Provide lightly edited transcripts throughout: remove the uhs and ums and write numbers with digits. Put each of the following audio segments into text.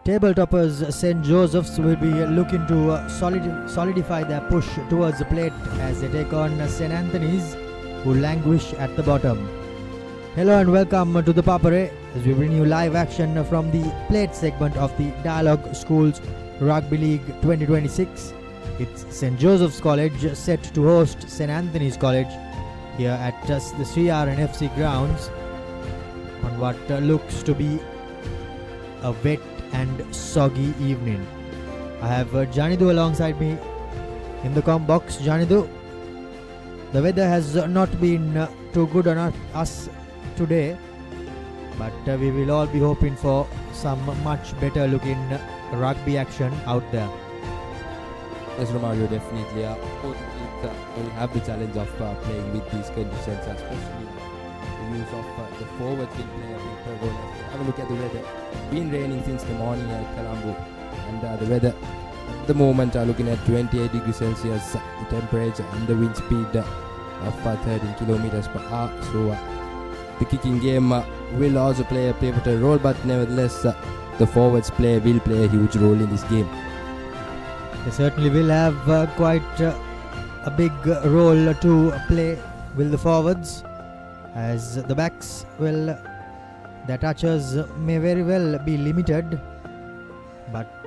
Table toppers St. Joseph's will be looking to solidify their push towards the plate as they take on St. Anthony's, who languish at the bottom. Hello and welcome to the Papare as we bring you live action from the plate segment of the Dialog Schools Rugby League 2026. It's St. Joseph's College set to host St. Anthony's College here at the CRNFC grounds on what looks to be a wet and soggy evening. I have Janidu alongside me in the com box. Janidu, the weather has not been too good on us today, but we will all be hoping for some much better looking rugby action out there. Yes, Romario, definitely. Both teams will have the challenge of playing with these conditions, especially the use of the forwards will play a big role. Have a look at the weather. It's been raining since the morning at Colombo, and the weather at the moment are looking at 28 degrees Celsius, the temperature and the wind speed of 13 kilometers per hour. So the kicking game will also play a pivotal role, but nevertheless the forwards will play a huge role in this game. They certainly will have quite a big role to play with the forwards, as the backs their touches may very well be limited, but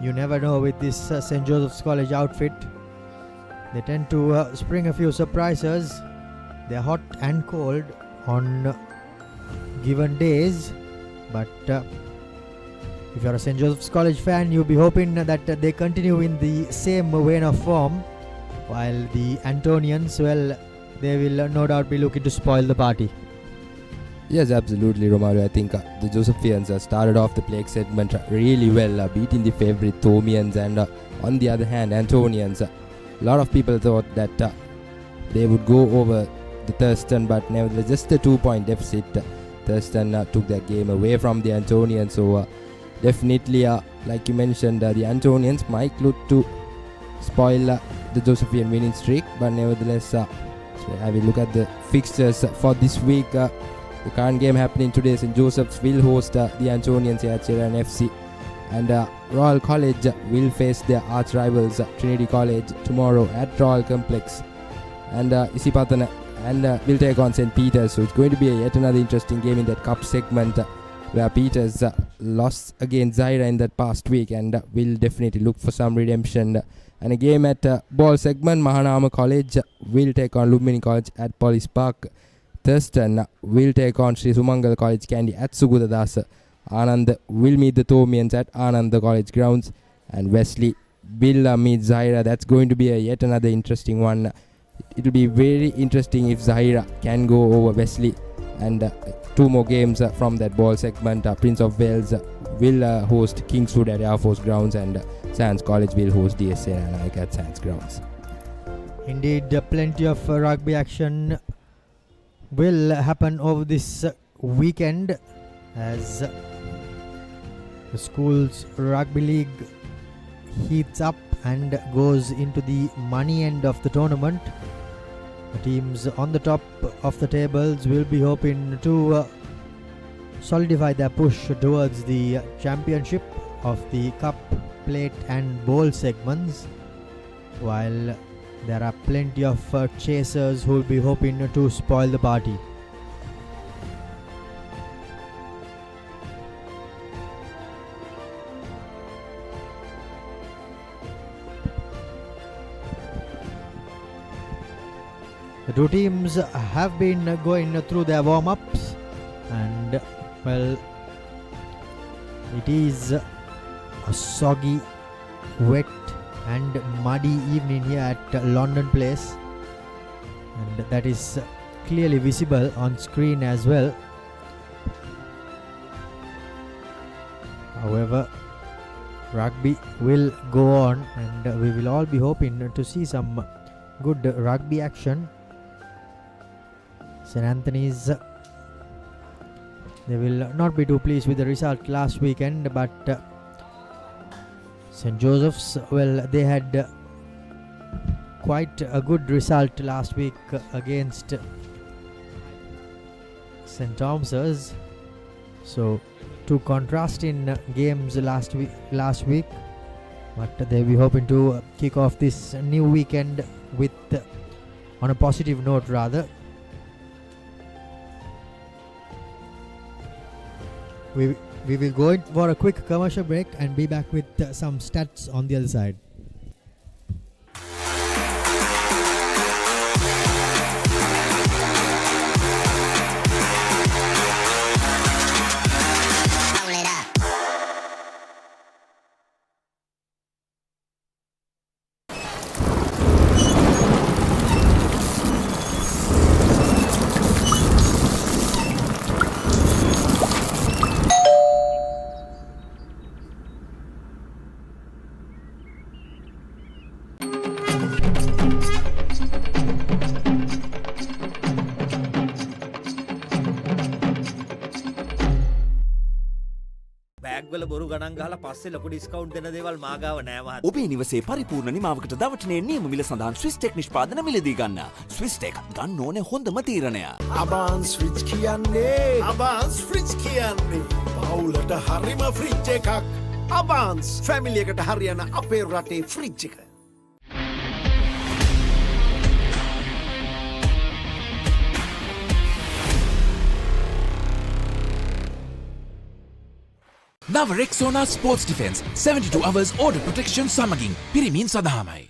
you never know with this St. Joseph's College outfit. They tend to spring a few surprises. They're hot and cold on given days, but if you're a St. Joseph's College fan, you'll be hoping that they continue in the same vein of form, while the Antonians, they will no doubt be looking to spoil the party. Yes, absolutely, Romario. I think the Josephians started off the plague segment really well, beating the favourite Thomians, and on the other hand, Antonians. A lot of people thought that they would go over the Thurston, but nevertheless, just a 2-point deficit. Thurston took that game away from the Antonians. So definitely, like you mentioned, the Antonians might look to spoil the Josephian winning streak, but nevertheless, so have a look at the fixtures for this week. The current game happening today, St. Joseph's will host the Antonians here at CRNFC, and Royal College will face their arch rivals Trinity College tomorrow at Royal Complex, and Isipatana and will take on St. Peter's. So it's going to be yet another interesting game in that cup segment, where Peters lost against Zaira in that past week, and will definitely look for some redemption. And a game at ball segment, Mahanama College will take on Lumini College at Police Park. Thurston will take on Sri Sumangal College Kandy at Sugudadasa. Anand will meet the Thomians at Ananda College grounds, and Wesley will meet Zaira. That's going to be yet another interesting one. It will be very interesting if Zaira can go over Wesley. And two more games from that ball segment. Prince of Wales will host Kingswood at Air Force grounds, and Sands College will host DSA and at Sands grounds. Indeed, plenty of rugby action will happen over this weekend as the school's rugby league heats up and goes into the money end of the tournament. The teams on the top of the tables will be hoping to solidify their push towards the championship of the cup, plate and bowl segments, while there are plenty of chasers who will be hoping to spoil the party. The two teams have been going through their warm-ups, and it is a soggy, wet and muddy evening here at London Place, and that is clearly visible on screen as well. However, rugby will go on, and we will all be hoping to see some good rugby action. St. Anthony's, they will not be too pleased with the result last weekend, but St. Joseph's, they had quite a good result last week against St. Thomas's. So, two contrasting games last week, but they'll be hoping to kick off this new weekend with on a positive note rather. We will go in for a quick commercial break and be back with some stats on the other side. බෑග්වල බොරු ගණන් ගහලා පස්සේ ලොකු discount දෙන දේවල් මා ගාව නෑ මහත්තයා. ඔබේ නිවසේ පරිපූර්ණ නිමාවකට දවටනේ නියම මිල සඳහන් ස්විස් ටෙක් නිෂ්පාදන මිලදී ගන්න. ස්විස් ටෙක් ගන්න ඕනේ හොඳම තීරණය. අබාන්ස් ෆ්‍රිජ් කියන්නේ පවුලට හරිම ෆ්‍රිජ් එකක්. අබාන්ස් ෆැමිලි එකට හරියන අපේ රටේ ෆ්‍රිජ් එක. නව Rexona sports defence 72 hours order protection සමගින් පිරිමින් සඳහාමයි.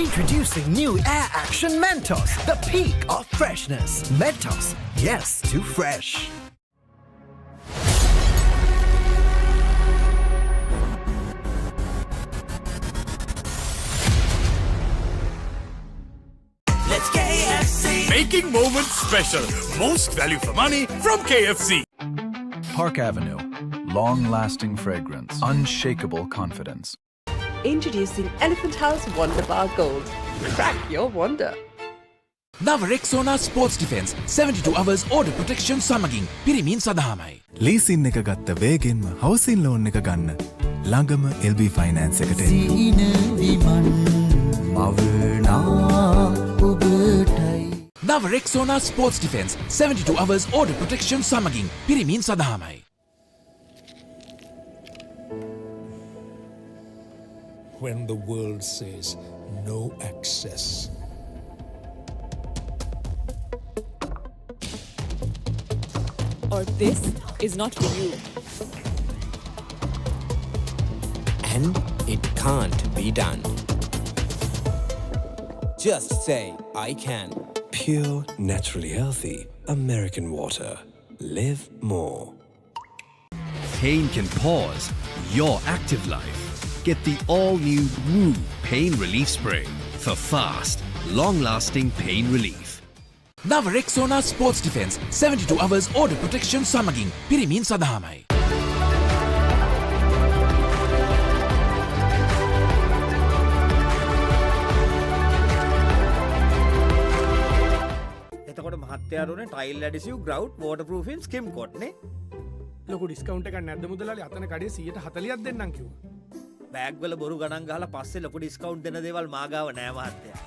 Introducing new Air Action Mentos, the peak of freshness. Mentos, yes to fresh. Let's KFC! Making moments special. Most value for money from KFC. Park Avenue. Long-lasting fragrance. Unshakable confidence. Introducing Elephant House Wonder Bar Gold. Crack your wonder. නව Rexona sports defence 72 hours order protection සමගින් පිරිමින් සඳහාමයි. Leasing එක ගත්ත වේගෙන්ම housing loan එක ගන්න. ළඟම LB finance එකට එන්න. නව Rexona sports defence 72 hours order protection සමගින් පිරිමින් සඳහාමයි. When the world says no access. Or this is not for you. And it can't be done. Just say, I can. Pure, naturally healthy American water. Live more. Pain can pause your active life. Get the all-new Woo Pain Relief Spray for fast, long-lasting pain relief. නව Rexona sports defence 72 hours order protection සමගින් පිරිමින් සඳහාමයි. එතකොට මහත්තයාරුනේ tile ඇඩිසිව් ග්‍රවුට් වෝටර්ප්‍රූෆින් ස්කිම් කොට් නේ. ලොකු discount එකක් නැද්ද මුදලාලි? අතන කඩේ 140ක් දෙන්නම් කිව්වා. බෑග්වල බොරු ගණන් ගහලා පස්සේ ලොකු ඩිස්කවුන්ට් දෙන දේවල් මා ගාව නෑ මහත්තයා.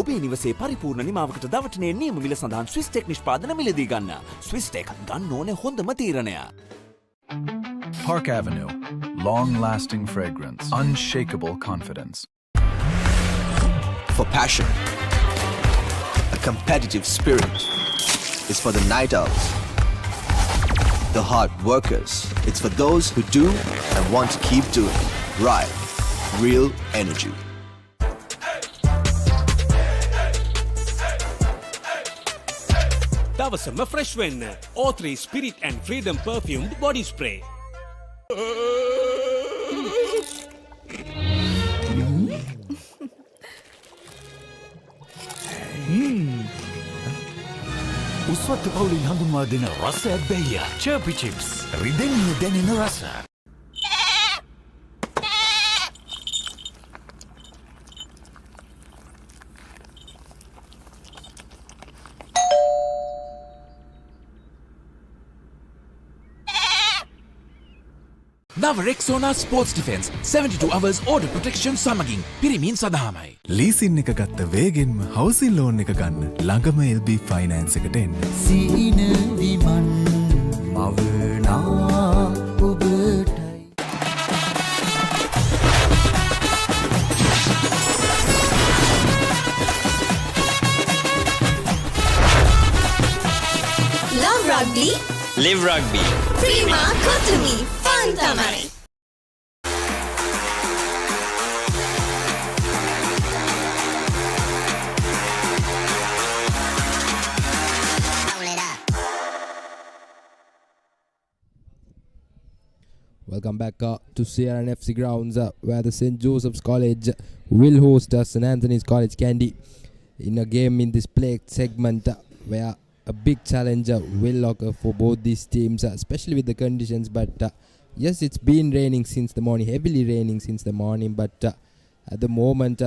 ඔබේ නිවසේ පරිපූර්ණ නිමාවකට දවටනේ නියම මිල සඳහන් ස්විස් ටෙක් නිෂ්පාදන මිලදී ගන්න. ස්විස් ටෙක් ගන්න ඕනේ හොඳම තීරණය. Park Avenue. Long-lasting fragrance. Unshakable confidence. For passion, a competitive spirit. It's for the night owls, the hard workers. It's for those who do and want to keep doing. Right. Real energy. දවසම fresh වෙන්න. O3 Spirit and Freedom perfumed body spray. රසවත් පවුලින් හඳුන්වා දෙන රස ඇබ්බැහිය චර්පි chips රිදෙන්නේ දැනෙන රස. නව Rexona sports defence 72 hours order protection සමගින් පිරිමින් සඳහාමයි. ලීසින් එක ගත්ත වේගෙන්ම හවුසින් ලෝන් එක ගන්න ළඟම LB ෆයිනෑන්ස් එකට එන්න. සීන විමන් මවනා ඔබටයි. Love rugby. Live rugby. Prima Kotumi. Fun tamai. Welcome back to Sierra FC grounds where the St. Joseph's College will host St. Anthony's College Kandy in a game in this play segment where a big challenge will occur for both these teams, especially with the conditions. But yes, it's been raining since the morning, heavily raining since the morning. But at the moment,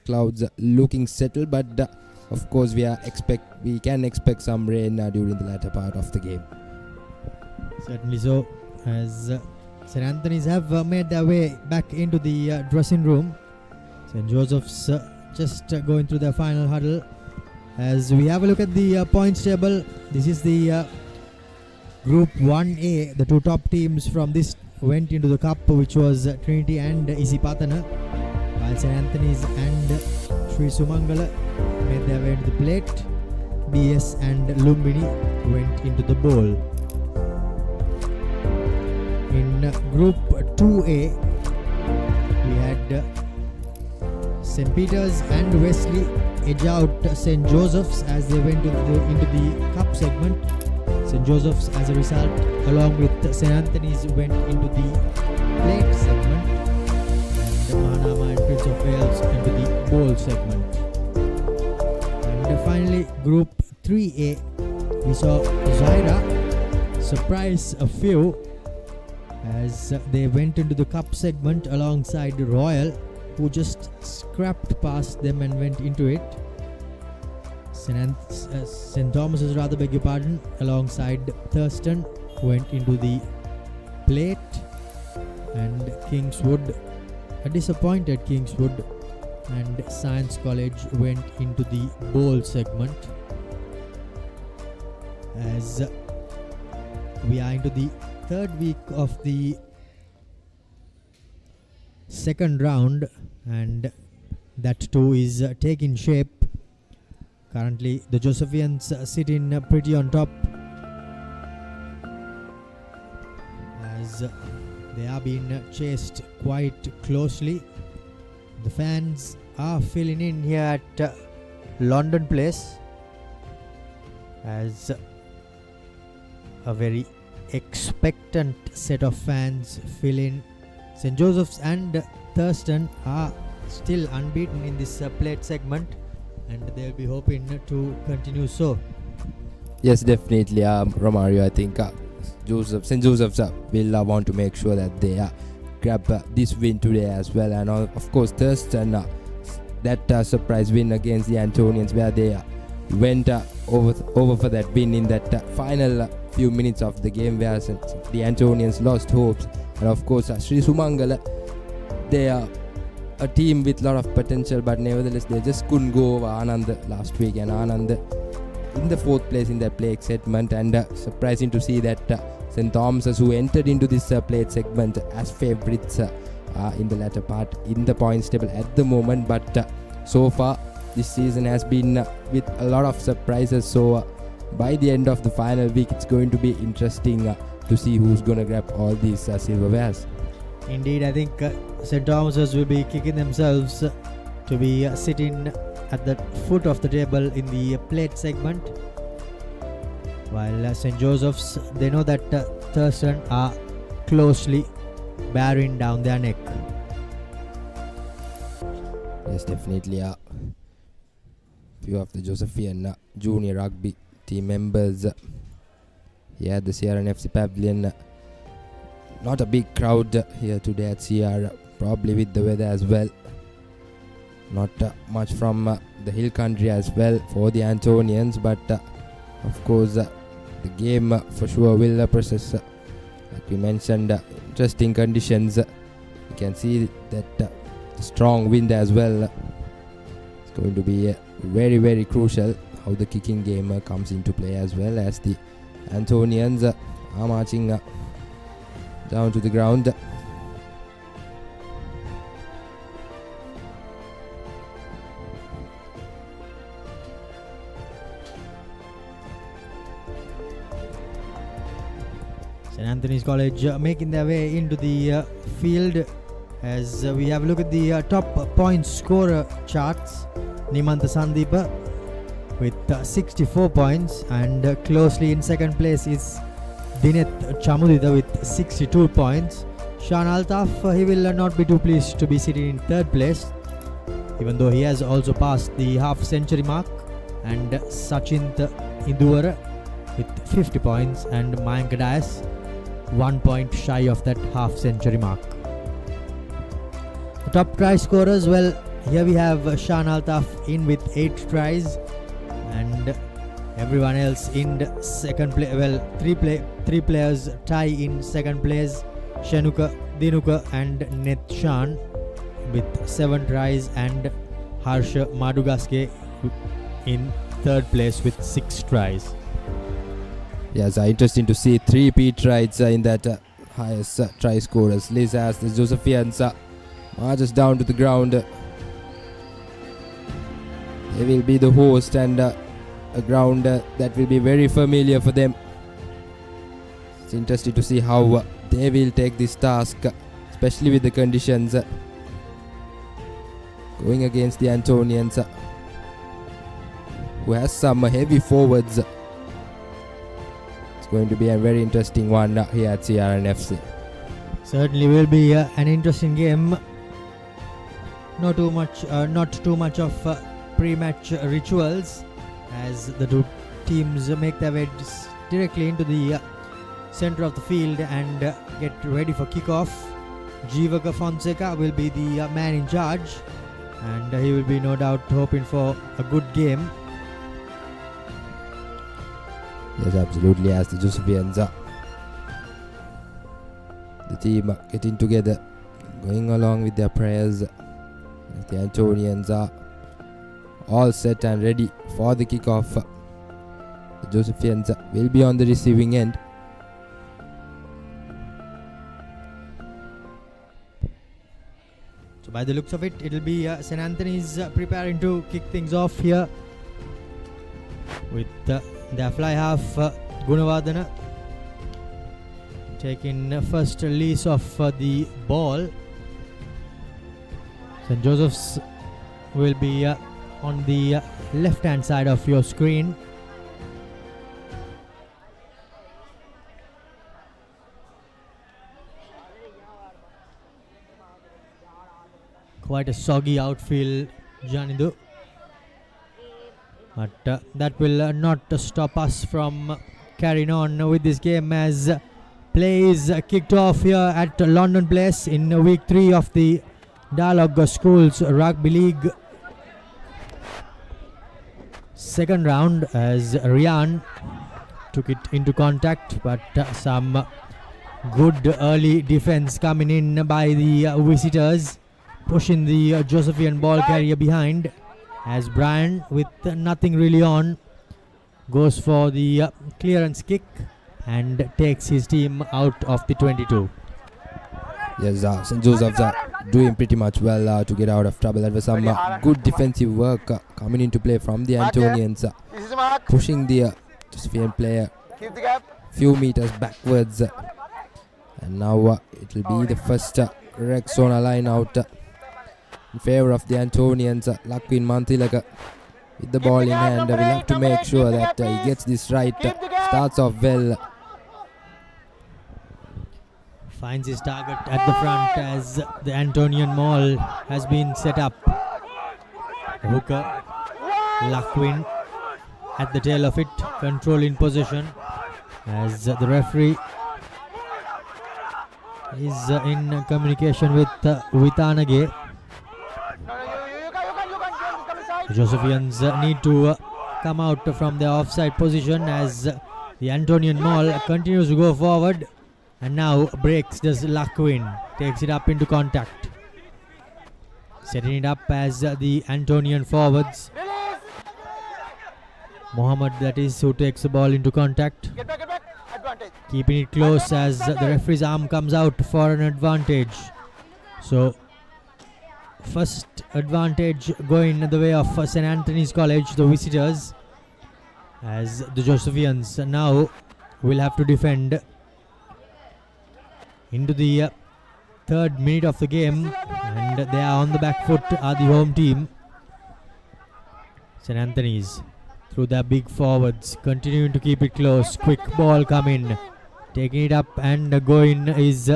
clouds looking settled. But of course, we can expect some rain during the latter part of the game. Certainly so, as St. Anthony's have made their way back into the dressing room. St. Joseph's just going through their final huddle. As we have a look at the points table, this is the Group 1A. The two top teams from this went into the cup, which was Trinity and Isipatana, while St. Anthony's and Sri Sumangala made their way into the plate. BS and Lumbini went into the bowl. In Group 2A, we had St. Peter's and Wesley edge out St. Joseph's as they went into the cup segment. St. Joseph's, as a result, along with St. Anthony's, went into the plate segment, and Mahanama and Prince of Wales into the bowl segment. And finally, Group 3A, we saw Zaira surprise a few as they went into the cup segment alongside Royal, who just scrapped past them and went into it. St. Thomas's, alongside Thurston went into the plate, and Kingswood, a disappointed Kingswood, and Science College went into the bowl segment. As we are into the third week of the second round, and that too is taking shape. Currently the Josephians sitting pretty on top as they are being chased quite closely. The fans are filling in here at London Place as a very expectant set of fans fill in. St. Joseph's and Thurston are still unbeaten in this plate segment, and they'll be hoping to continue so. Yes, definitely, Romario. I think St. Joseph's will want to make sure that they grab this win today as well. And of course, Thurston, that surprise win against the Antonians, where they went over for that win in that final few minutes of the game, where the Antonians lost hopes. And of course, Sri Sumangala, they are a team with a lot of potential, but nevertheless they just couldn't go over Anand last week, and Anand in the fourth place in their plate segment. And surprising to see that St. Thomas's, who entered into this plate segment as favourites in the latter part in the points table at the moment, but so far this season has been with a lot of surprises. So by the end of the final week, it's going to be interesting to see who's going to grab all these silverwares. Indeed, I think St. Thomas's will be kicking themselves to be sitting at the foot of the table in the plate segment, while St. Joseph's, they know that Thurston are closely bearing down their neck. Yes, definitely. Few of the Josephian junior rugby team members here at the CRNFC Pavilion. Not a big crowd here today at CR, probably with the weather as well. Not much from the hill country as well for the Antonians, but of course the game for sure will process, like we mentioned, interesting conditions. You can see that the strong wind as well. It's going to be very, very crucial how the kicking game comes into play, as well as the Antonians are marching down to the ground. St. Anthony's College making their way into the field as we have a look at the top point scorer charts. Nimantha Sandeepa with 64 points, and closely in second place is Dineth Chamudita with 62 points. Shan Altaf, he will not be too pleased to be sitting in third place, even though he has also passed the half century mark. And Sachint Induvara with 50 points, and Mayank Dias 1 point shy of that half century mark. The top try scorers, well, here we have Shan Altaf in with 8 tries, and everyone else in second place. Well, three players tie in second place: Shanuka, Dinuka, and Netshan with 7 tries, and Harsha Madugaske in third place with 6 tries. Yes, interesting to see 3 tries in that highest try scorers list, as the Josephians marches down to the ground. They will be the host, and a ground that will be very familiar for them. It's interesting to see how they will take this task, especially with the conditions going against the Antonians, who has some heavy forwards. It's going to be a very interesting one here at CRNFC. Certainly will be an interesting game. Not too much of pre-match rituals, as the two teams make their way directly into the center of the field and get ready for kickoff. Jivaka Fonseca will be the man in charge, and he will be no doubt hoping for a good game. Yes, absolutely, as the Josephians, the team getting together, going along with their prayers. The Antonians are all set and ready for the kickoff. The Josephians will be on the receiving end. So by the looks of it, it will be St. Anthony's preparing to kick things off here with their fly half Gunawardana taking first lease of the ball. St. Joseph's will be on the left hand side of your screen. Quite a soggy outfield, Janidu, but that will not stop us from carrying on with this game, as play is kicked off here at London Place in week 3 of the Dialog Schools Rugby League second round, as Rian took it into contact, but some good early defense coming in by the visitors, pushing the Josephian ball carrier behind, as Brian, with nothing really on, goes for the clearance kick and takes his team out of the 22. Yes, St. Joseph's are doing pretty much well to get out of trouble. There was some good defensive work coming into play from the Antonians, pushing the Josephian player few meters backwards. And now it will be the first Rexona line out in favor of the Antonians. Lakwin Mantilaka with the ball in hand. We'll have to make sure that he gets this right. Starts off well. Finds his target at the front as the Antonian maul has been set up. Hooker, Lakwin at the tail of it, controlling possession as the referee is in communication with Anage. Josephians need to come out from their offside position as the Antonian Mall continues to go forward and now breaks does Lakwin, takes it up into contact. Setting it up as the Antonian forwards. Mohammed, that is, who takes the ball into contact. Keeping it close as the referee's arm comes out for an advantage. So, first advantage going the way of St. Anthony's College, the visitors, as the Josephians now will have to defend into the third minute of the game, and they are on the back foot, are the home team. St. Anthony's through their big forwards, continuing to keep it close. Quick ball coming, taking it up and going is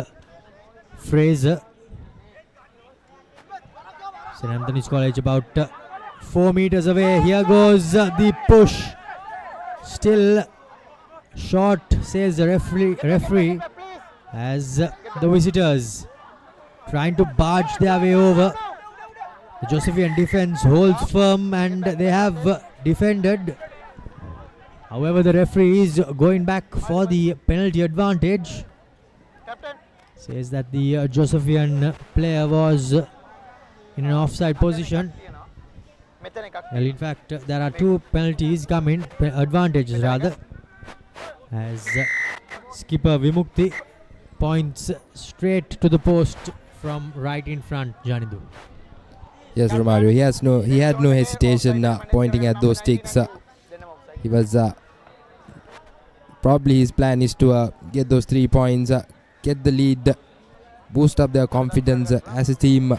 Fraser. St. Anthony's College about 4 meters away. Here goes the push. Still short, says the referee as the visitors trying to barge their way over. The Josephian defense holds firm and they have defended. However, the referee is going back for the penalty advantage. Says that the Josephian player was in an offside position. Well, in fact, there are two penalties coming, advantages rather, as skipper Vimukti points straight to the post from right in front. Janidu. Yes, Romario. He had no hesitation pointing at those sticks. He was probably his plan is to get those 3 points, get the lead, boost up their confidence as a team,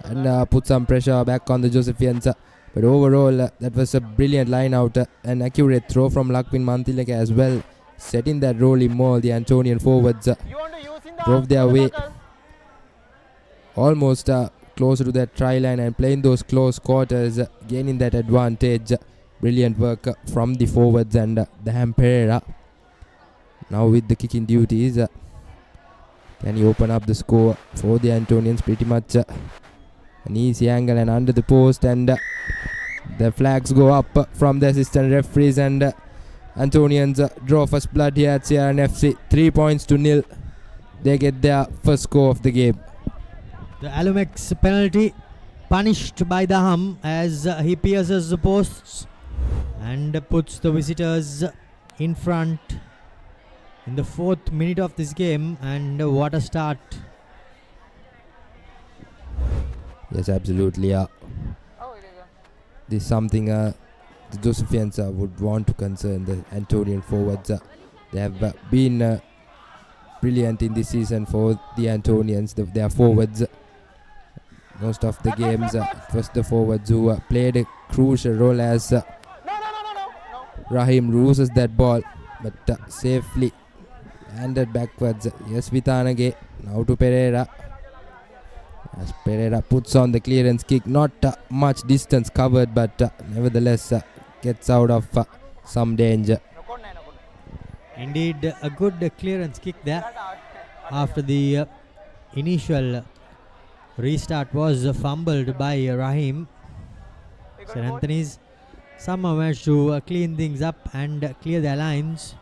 and put some pressure back on the Josephians. But overall, that was a brilliant line out, an accurate throw from Lakwin Mantilaka as well, setting that rolling maul. The Antonian forwards drove their way almost closer to that try line and playing those close quarters, gaining that advantage. Brilliant work from the forwards and the ThePapare. Now with the kicking duties, can he open up the score for the Antonians? Pretty much an easy angle and under the post, and the flags go up from the assistant referees, and Antonians draw first blood here at CRN FC. 3 points to nil. They get their first score of the game. The Alumex penalty punished by the Hum as he pierces the posts and puts the visitors in front in the 4th minute of this game, and what a start. Yes, absolutely. This is something the Josephians would want to concern the Antonian forwards. They have been brilliant in this season for the Antonians, their forwards. Most of the games, it was the forwards who played a crucial role as Rahim loses that ball, but safely handed backwards. Yes, Vitanage. Now to Pereira. As Pereira puts on the clearance kick, not much distance covered, but nevertheless gets out of some danger. Indeed, a good clearance kick there after the initial restart was fumbled by Rahim. St. Anthony's somehow managed to clean things up and clear their lines.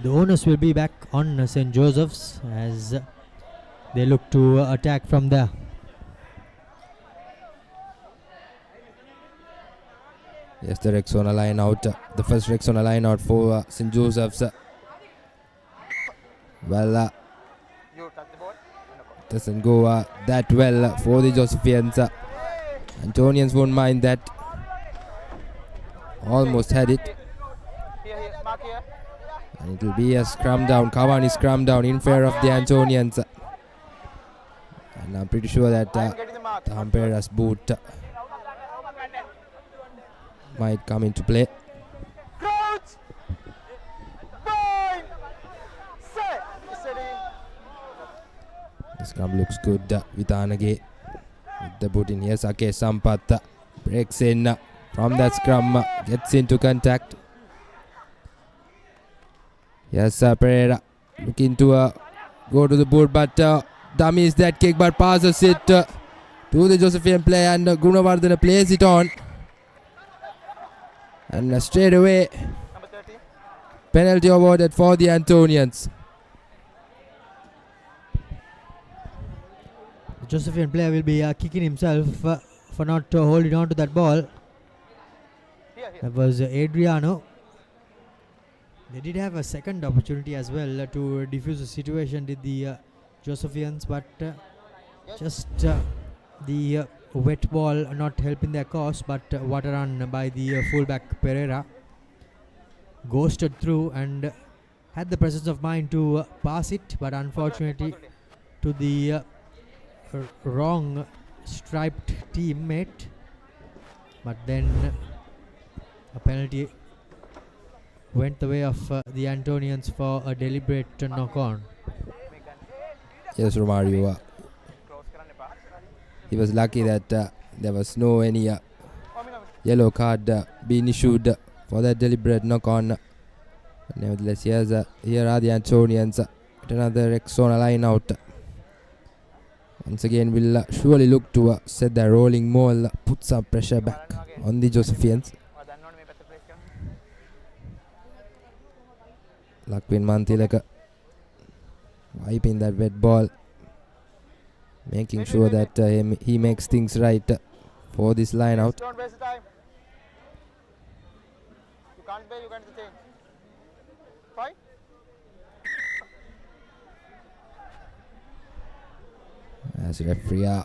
The owners will be back on St. Joseph's as they look to attack from there. Yes, the Rexona line out. The first Rexona line out for St. Joseph's. Well, doesn't go that well for the Josephians. Antonians won't mind that. Almost had it. And it will be a scrum down. Cavani scrum down in favor of the Antonians. And I'm pretty sure that the umpire's boot might come into play. The scrum looks good with Anage. With the boot in here, Sake Sampath breaks in from that scrum, gets into contact. Yes, Pereira looking to go to the boot, but dummies that kick, but passes it to the Josephian player, and Gunawardena plays it on. And straight away, penalty awarded for the Antonians. The Josephian player will be kicking himself for not holding on to that ball. That was Adriano. They did have a second opportunity as well to defuse the situation with the Josephians, but just the wet ball not helping their cause, but what a run by the fullback Pereira. Ghosted through and had the presence of mind to pass it, but unfortunately to the wrong striped teammate. But then a penalty went the way of the Antonians for a deliberate knock-on. Yes, Romario. He was lucky that there was no any yellow card being issued for that deliberate knock-on. Nevertheless, here are the Antonians at another Rexona line out. Once again, will surely look to set their rolling maul, put some pressure back on the Josephians. Lakwin Mantilaka wiping that wet ball, making sure that he makes things right for this line out. As referee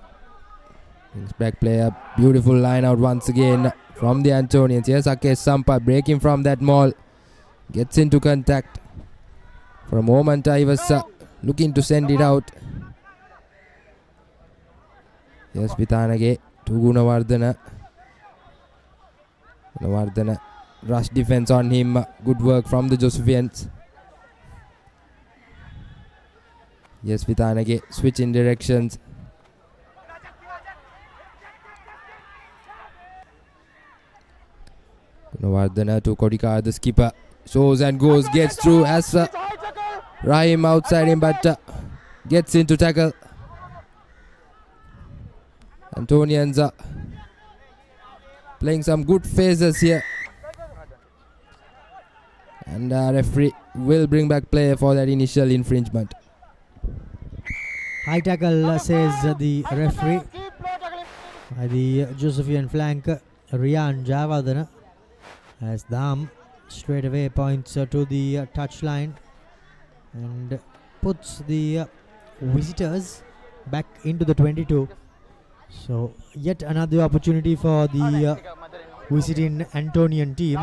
brings back player, beautiful line out once again from the Antonians. Yes, Ake Sampa breaking from that maul, gets into contact. For a moment I was looking to send it out. Yes, Vithanage to Gunawardena. Gunawardena rush defense on him. Good work from the Josephians. Yes, Vithanage switching directions. Gunawardena to Kodikar, the skipper. Shows and goes, gets through as Rahim outside him, but gets into tackle. Antonians playing some good phases here. And referee will bring back play for that initial infringement. High tackle, says the referee. By the Josephian flank, Rian Javadana, as Dam straight away points to the touch line and puts the visitors back into the 22. So yet another opportunity for the visiting Antonian team.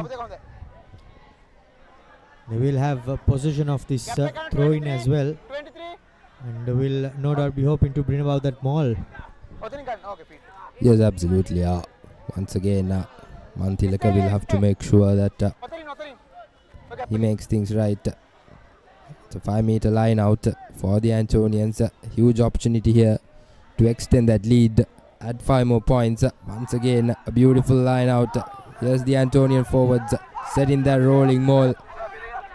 They will have possession of this throw-in as well, and will no doubt be hoping to bring about that maul. Yes, absolutely. Once again, Mantilaka will have to make sure that he makes things right. It's a 5-meter line out for the Antonians. Huge opportunity here to extend that lead, add 5 more points. Once again, a beautiful line out. Here's the Antonian forwards setting their rolling maul,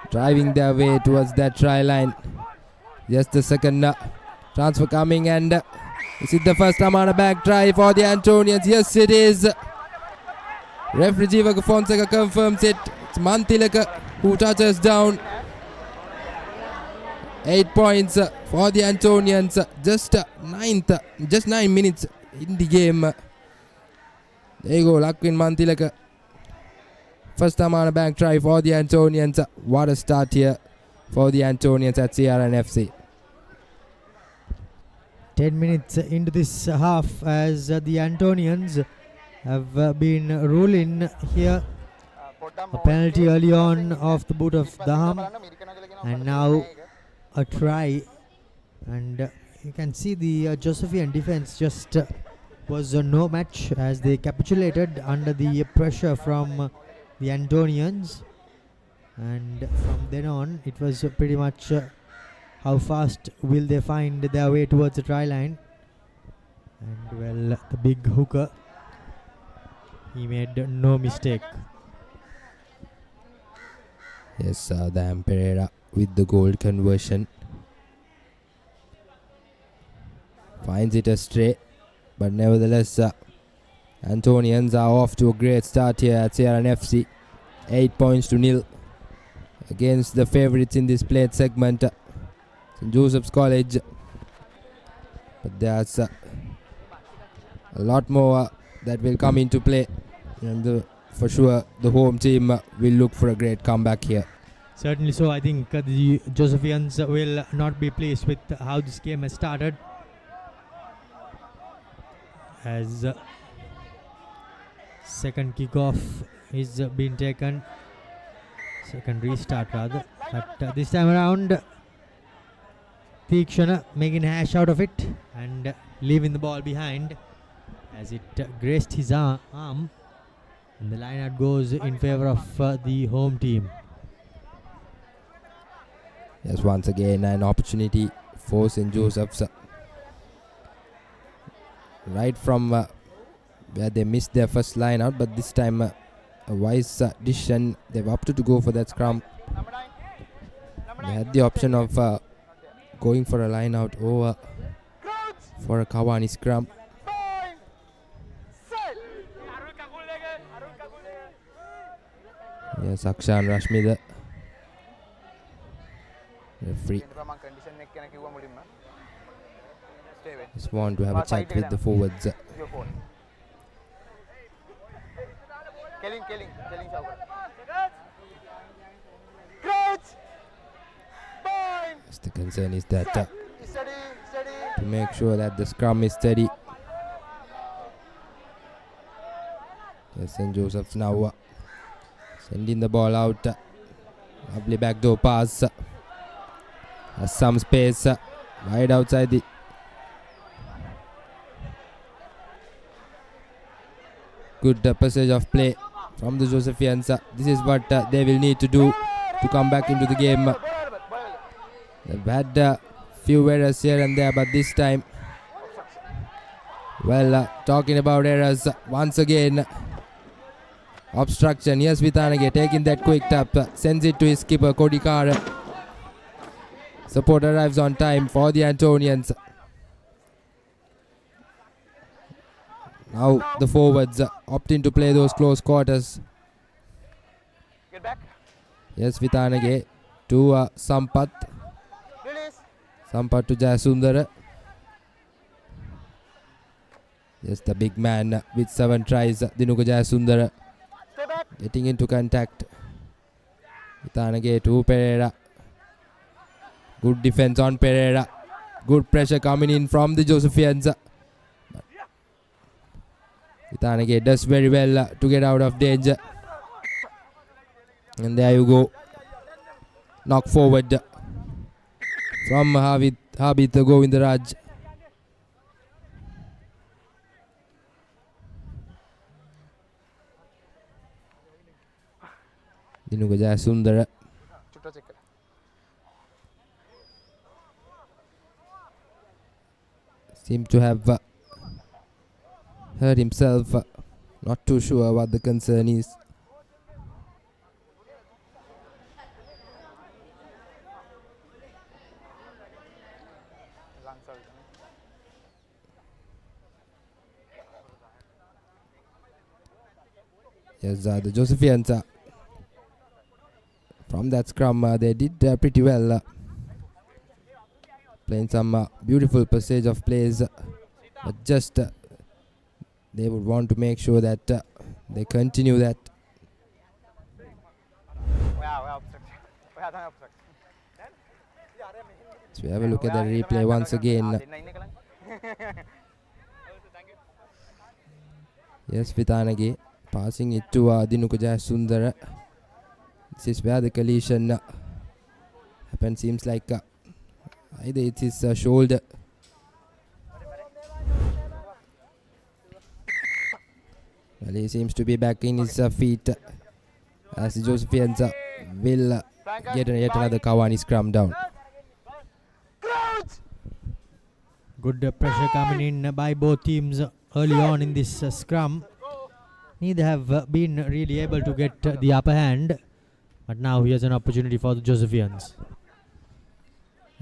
driving their way towards that try line. Just the second transfer coming, and is it the first Amana back try for the Antonians? Yes, it is. Referee Jivaga Fonseca confirms it. It's Mantilaka who touches down. 8 points for the Antonians. Just 9 minutes in the game. There you go, Lakwin Mantilaka. First Amana back try for the Antonians. What a start here for the Antonians at CRN FC. 10 minutes into this half, as the Antonians have been ruling here. A penalty early on off the boot of Daham, and now a try, and you can see the Josephian defense just was no match as they capitulated under the pressure from the Antonians, and from then on it was pretty much how fast will they find their way towards the try line. And well, the big hooker He made no mistake. Yes, the Papare with the goal conversion. Finds it astray, but nevertheless, Antonians are off to a great start here at Sierra FC. 8 points to nil against the favourites in this plate segment, St. Joseph's College. But there's a lot more that will come into play, and for sure the home team will look for a great comeback here. Certainly so. I think the Josephians will not be pleased with how this game has started, as second kickoff is being taken, second restart rather, but this time around Tikshana making a hash out of it and leaving the ball behind as it grazed his arm, and the line out goes in favour of the home team. Yes, once again an opportunity for St. Joseph's. Right from where they missed their first line out, but this time a wise decision. They've opted to go for that scrum. They had the option of going for a line out or for a Kawani scrum. Yes, Akshan Rashmi, the referee, just want to have a chat with the forwards. Yes, the concern is that to make sure that the scrum is steady. Yes, St. Joseph's now sending the ball out. Lovely backdoor pass. Has some space wide outside the. Good passage of play from the Josephians. This is what they will need to do to come back into the game. They've had a few errors here and there, but this time, well, talking about errors, once again, obstruction. Yes, Vitanage taking that quick tap, sends it to his skipper, Kodikar. Support arrives on time for the Antonians. Now the forwards opting to play those close quarters. Yes, Vitanage to Sampath. Sampath to Jayasundara. Yes, the big man with 7 tries, Dinuka Jayasundara, getting into contact. Vitanage to Pereira. Good defense on Pereira. Good pressure coming in from the Josephians. Vitanage does very well to get out of danger. And there you go. Knock forward from Habit Govindaraj. Dinuka Jayasundara. Seems to have hurt himself. Not too sure what the concern is. Yes, the Josephians from that scrum, they did pretty well. Playing some beautiful passage of plays, but just they would want to make sure that they continue that. So we have a look at the replay once again. Yes, Vitanage passing it to Dinuka Jayasundara. This is where the collision happened. Seems like either it's his shoulder. Well, he seems to be back in his feet as the Josephians will get yet another Kawani scrum down. Good pressure coming in by both teams early on in this scrum. neither have been really able to get the upper hand. But now here's an opportunity for the Josephians.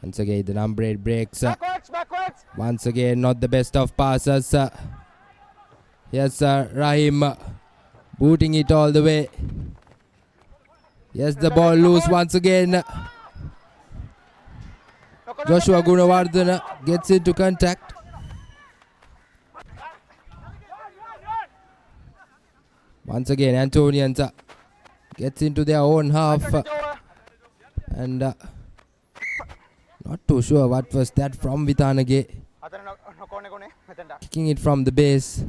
Once again, the number 8 breaks. Once again, not the best of passes. Yes, Rahim booting it all the way. Yes, the ball loose once again. Joshua Gunawardena gets into contact. Once again, Antonians gets into their own half. And not too sure what was that from Vitanage. Kicking it from the base.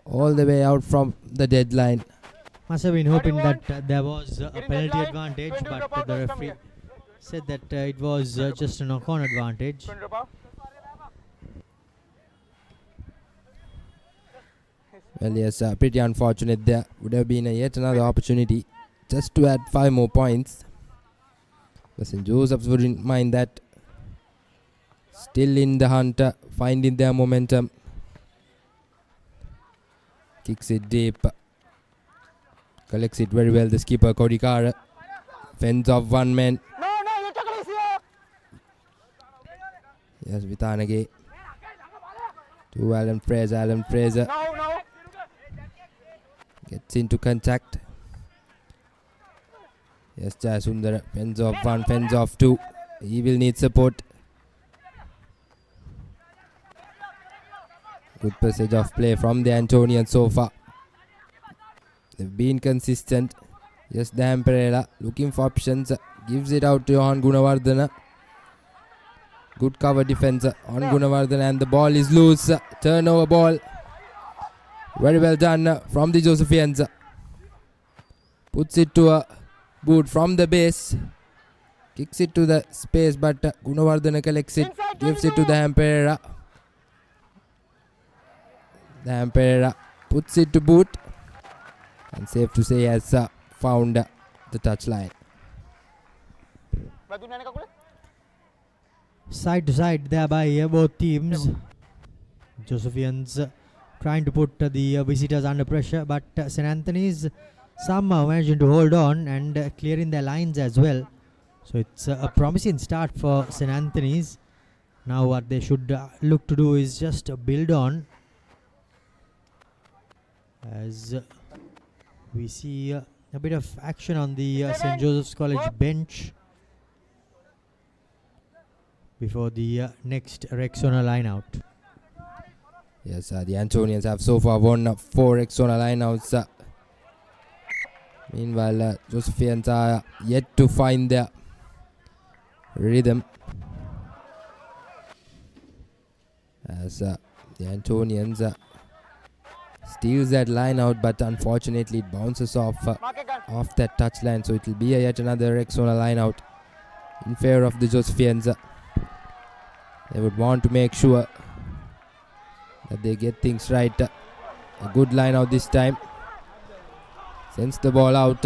All the way out from the deadline. Must have been hoping that there was a penalty advantage, but the referee said that it was just a knock-on advantage. Well, yes, pretty unfortunate. There would have been yet another opportunity just to add 5 more points. But St. Joseph's wouldn't mind that. Still in the hunt, finding their momentum. Kicks it deep. Collects it very well, the skipper Kodikara. Fends off one man. Yes, Vitanage. To Alan Fraser. Gets into contact. Yes, Jayasundara fends off one, fends off two. He will need support. Good passage of play from the Antonians so far. They've been consistent. Yes, Damperella looking for options. Gives it out to Johan Gunawardena. Good cover defense on Gunawardena, and the ball is loose. Turnover ball. Very well done from the Josephians. Puts it to a boot from the base. Kicks it to the space, but Gunawardena collects it. Gives it to the Damperella. The Damperella puts it to boot. And safe to say has found the touchline. Side to side there by both teams. Josephians trying to put the visitors under pressure, but St. Anthony's somehow managing to hold on and clearing their lines as well. So it's a promising start for St. Anthony's. Now what they should look to do is just build on, as we see a bit of action on the St. Joseph's College bench before the next Rexona line-out. Yes, the Antonians have so far won 4 Rexona line-outs. Meanwhile, Josephians are yet to find their rhythm, as the Antonians steals that line out, but unfortunately it bounces off that touchline, so it will be yet another Rexona line out in favor of the Josephians. They would want to make sure that they get things right. A good line out this time. Sends the ball out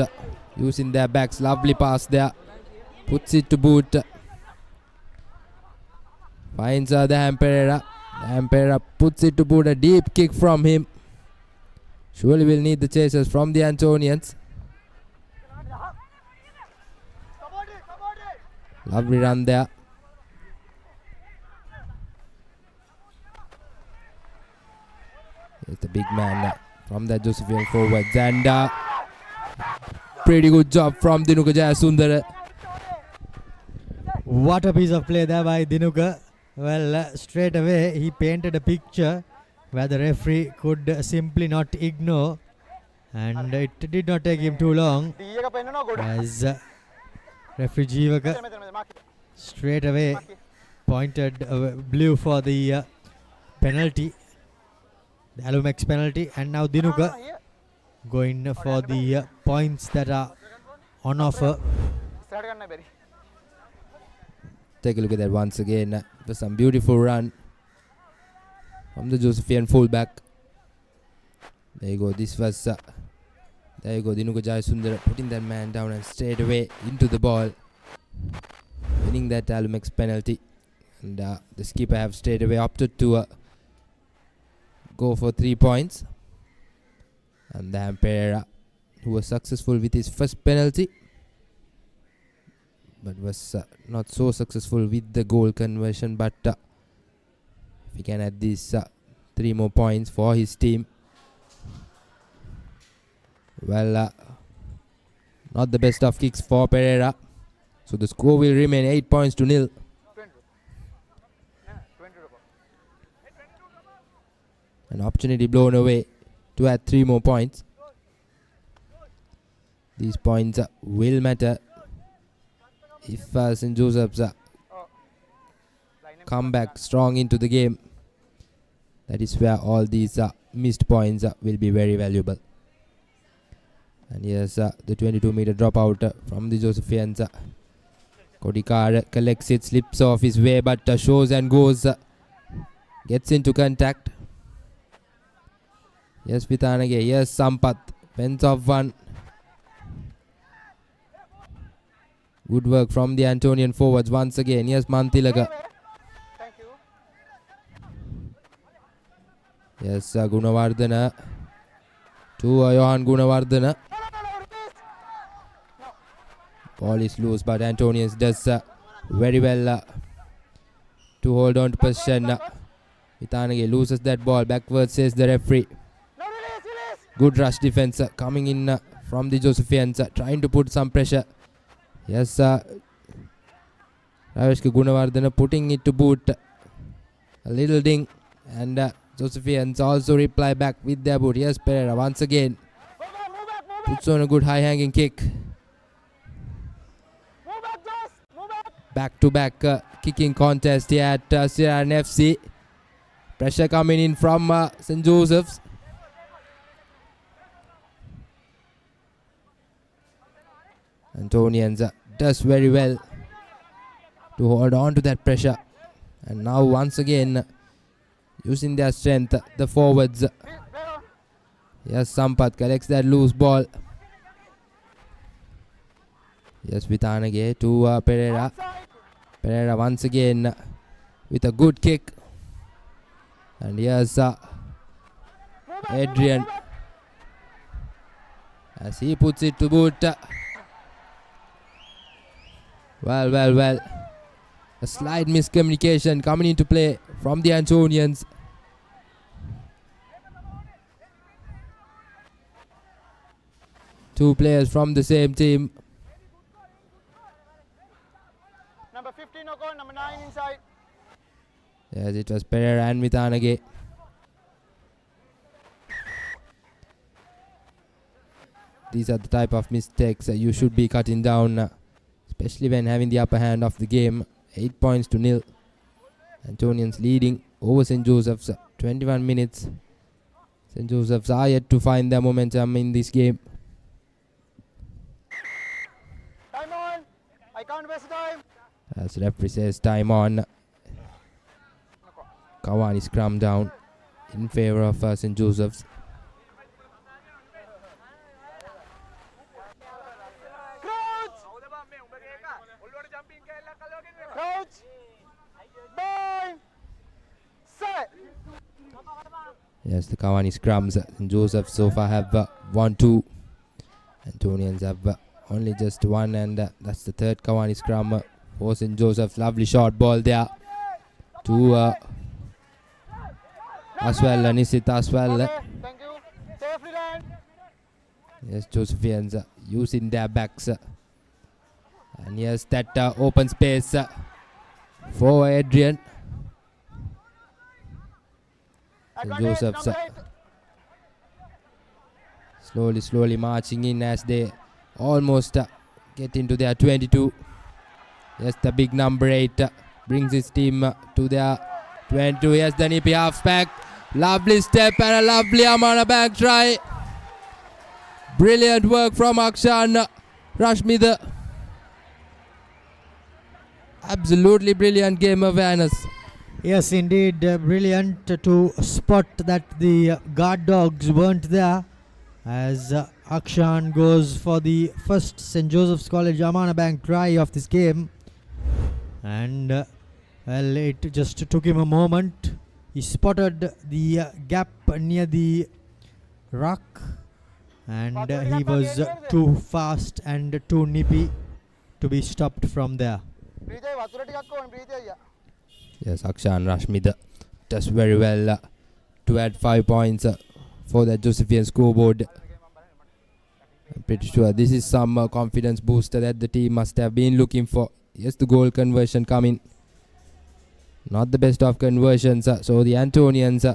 using their backs. Lovely pass there. Puts it to boot. Finds the Damperella. Damperella puts it to boot. A deep kick from him. Surely will need the chasers from the Antonians. Lovely run there. It's the big man from the Josephian forwards, and pretty good job from Dinuka Jayasundara. What a piece of play there by Dinuka. Well, straight away he painted a picture where the referee could simply not ignore, and it did not take him too long, as referee Jeevaka straight away pointed blue for the penalty, the Alumex penalty, and now Dinuka going for the points that are on offer. Take a look at that once again. It was some beautiful run from the Josephian fullback. There you go. This was there you go. Dinuka Jayasundara putting that man down and straight away into the ball, winning that Alumex penalty. And the skipper have straight away opted to go for 3 points. And then Pereira, who was successful with his first penalty, but was not so successful with the goal conversion. But if he can add these 3 more points for his team, well, not the best of kicks for Pereira. So the score will remain 8 points to 0. An opportunity blown away to add 3 more points. These points will matter if St. Joseph's come back strong into the game. That is where all these missed points will be very valuable. And yes, the 22-meter dropout from the Josephians. Kodikar collects it, slips off his way, but shows and goes. Gets into contact. Yes, Vitanage. Yes, Sampath. Fence off one. Good work from the Antonian forwards once again. Yes, Mantilaga. Yes, Gunawardana. To Johan Gunawardana. Ball is loose, but Antonians does very well to hold on to possession. Vitanage loses that ball. Backwards, says the referee. Good rush defense coming in from the Josephians, trying to put some pressure. Yes, Raveshka Gunawardana putting it to boot. A little ding, and Josephians also reply back with their boot. Yes, Pereira once again puts on a good high-hanging kick. Back-to-back kicking contest here at Siran FC. Pressure coming in from St. Joseph's. Antonians does very well to hold on to that pressure. And now once again using their strength, the forwards. Yes, Sampath collects that loose ball. Yes, Vitanage to Pereira. Pereira once again with a good kick. And here's Adrian as he puts it to boot. Well. A slight miscommunication coming into play from the Antonians. Two players from the same team. Number 15 no goal, number 9 inside. Yes, it was Pereira and Vitanage. These are the type of mistakes that you should be cutting down, especially when having the upper hand of the game. 8 points to 0. Antonians leading over St. Joseph's. 21 minutes. St. Joseph's are yet to find their momentum in this game. Time on. I can't waste time. As referee says time on. Kawani scrum down in favor of St. Joseph's. Crouch. Bind. Set. Yes, the Kawani scrums. St. Joseph's so far have won 2. Antonians have only just 1, and that's the third Kawani scrum for St. Joseph's. Lovely short ball there to Aswell, Nisit Aswell. Thank you. Safely land. Yes, Josephians using their backs. And yes, that open space for Adrian. St. Joseph's slowly marching in as they almost get into their 22. Yes, the big number 8 brings his team to their 22. Yes, the Nipi halfback. Lovely step and a lovely Amana back try. Brilliant work from Akshan Rashmida. Absolutely brilliant game awareness. Yes, indeed, brilliant to spot that the guard dogs weren't there as Akshan goes for the first St. Joseph's College Amana Bank try of this game. And well, it just took him a moment. He spotted the gap near the ruck and he was too fast and too nippy to be stopped from there. Yes, Akshan Rashmida does very well to add 5 points for the Josephian scoreboard. I'm pretty sure this is some confidence booster that the team must have been looking for. Yes, the goal conversion coming. Not the best of conversions, so the Antonians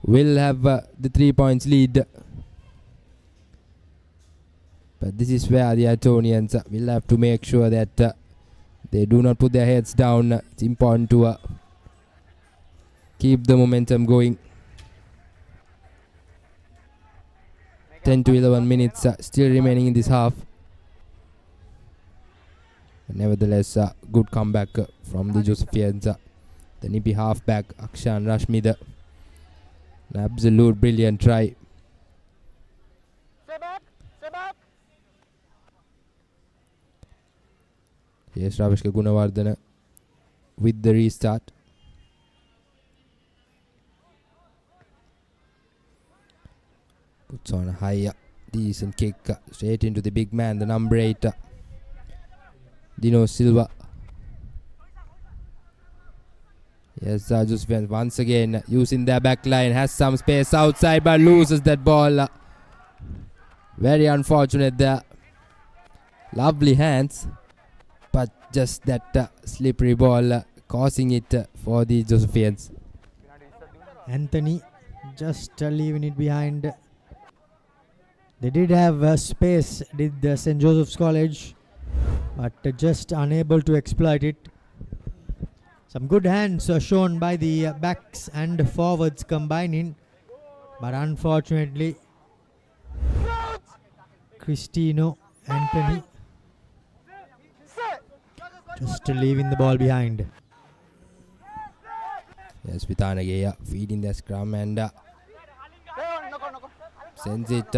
will have the 3 points lead. But this is where the Antonians will have to make sure that they do not put their heads down. It's important to keep the momentum going. 10 to 11 minutes still remaining in this half. Nevertheless, good comeback from the Josephians. The nippy halfback Akshan Rashmida. An absolute brilliant try. Yes, Ravishka Gunawardana with the restart. Puts on a high, decent kick straight into the big man, the number 8, Dino Silva. Yes, Josephians once again using their back line, has some space outside but loses that ball. Very unfortunate there. Lovely hands, but just that slippery ball causing it for the Josephians. Anthony just leaving it behind. They did have space, did the St. Joseph's College, but just unable to exploit it. Some good hands are shown by the backs and forwards combining, but unfortunately Cristino Anthony just leaving the ball behind. Yes, Vitanagaya feeding the scrum and sends it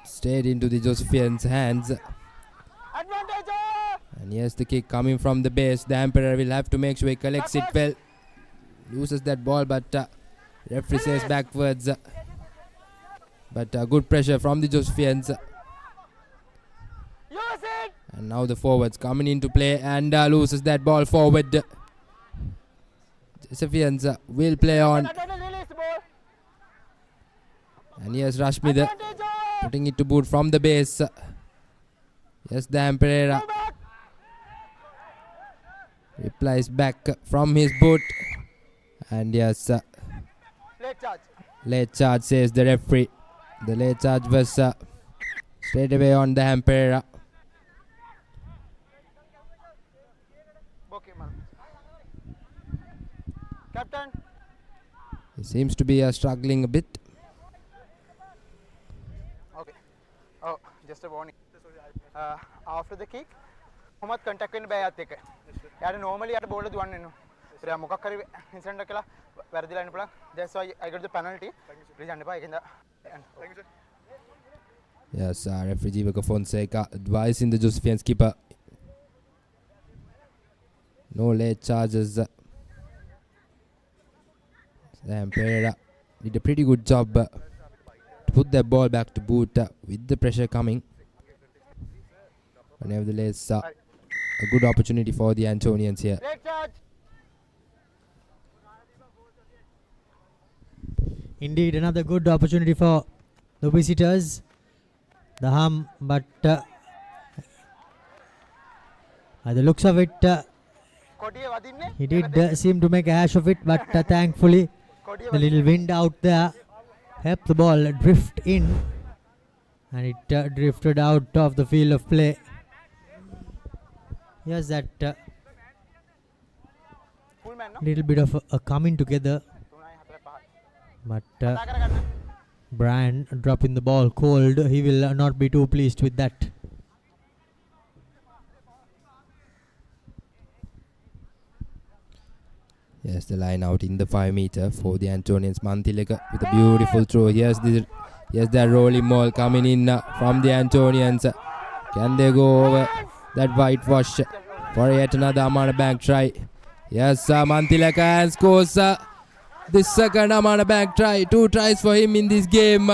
straight into the Josephians' hands. And yes, the kick coming from the base. The umpire will have to make sure he collects it well. Loses that ball, but referee says backwards. But good pressure from the Josephians. And now the forwards coming into play and loses that ball forward. Josephians will play on. And yes, Rashmida putting it to boot from the base. Yes, the umpire replies back from his boot. And yes, late charge says the referee. The late charge was straight away on the umpire. Captain. He seems to be struggling a bit. Okay. Oh, just a warning. After the kick, Mohammad contact වෙන්න බෑ යාත් එක. යාට normally යාට ball එක දුවන්න එනවා. ඉතින් මොකක් හරි incident එකක් කළා වැරදිලා ඉන්න පුළුවන්. That's why I got the penalty. Please යන්න එපා. ඒකෙන්ද Thank you sir. Yes, referee Jivaka Fonseca advising the Josephian skipper. No late charges. Sam Pereira did a pretty good job to put that ball back to boot with the pressure coming. But nevertheless, a good opportunity for the Antonians here. Indeed, another good opportunity for the visitors. The hum, but by the looks of it, he did seem to make a hash of it, but thankfully the little wind out there helped the ball drift in, and it drifted out of the field of play. Yes, that little bit of a coming together, but Brian dropping the ball cold. He will not be too pleased with that. Yes, the line out in the 5 meter for the Antonians. Mantileka with a beautiful throw. Yes, that rolling ball coming in from the Antonians. Can they go over that whitewash for yet another Amana Bank try? Yes, Mantileka and scores the second Amana Bank try. 2 tries for him in this game.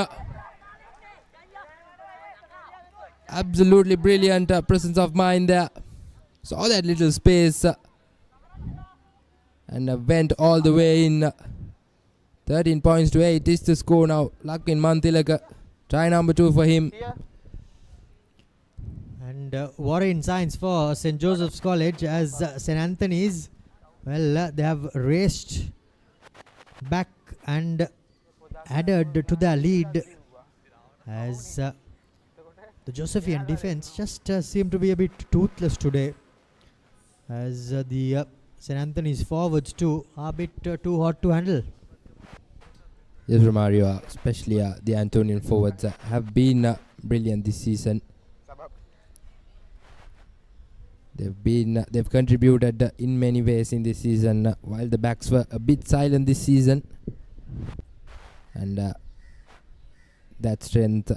Absolutely brilliant presence of mind there. Saw that little space and went all the way in. 13 points to 8 is the score now. Lakwin Mantilaka. Try number 2 for him. And worrying signs for St. Joseph's College as St. Anthony's, well, they have raced back and added to their lead as the Josephian defense just seem to be a bit toothless today, as the St. Anthony's forwards too are a bit too hot to handle. Yes, Romario, especially the Antonian forwards have been brilliant this season. They've contributed in many ways in this season, while the backs were a bit silent this season, and that strength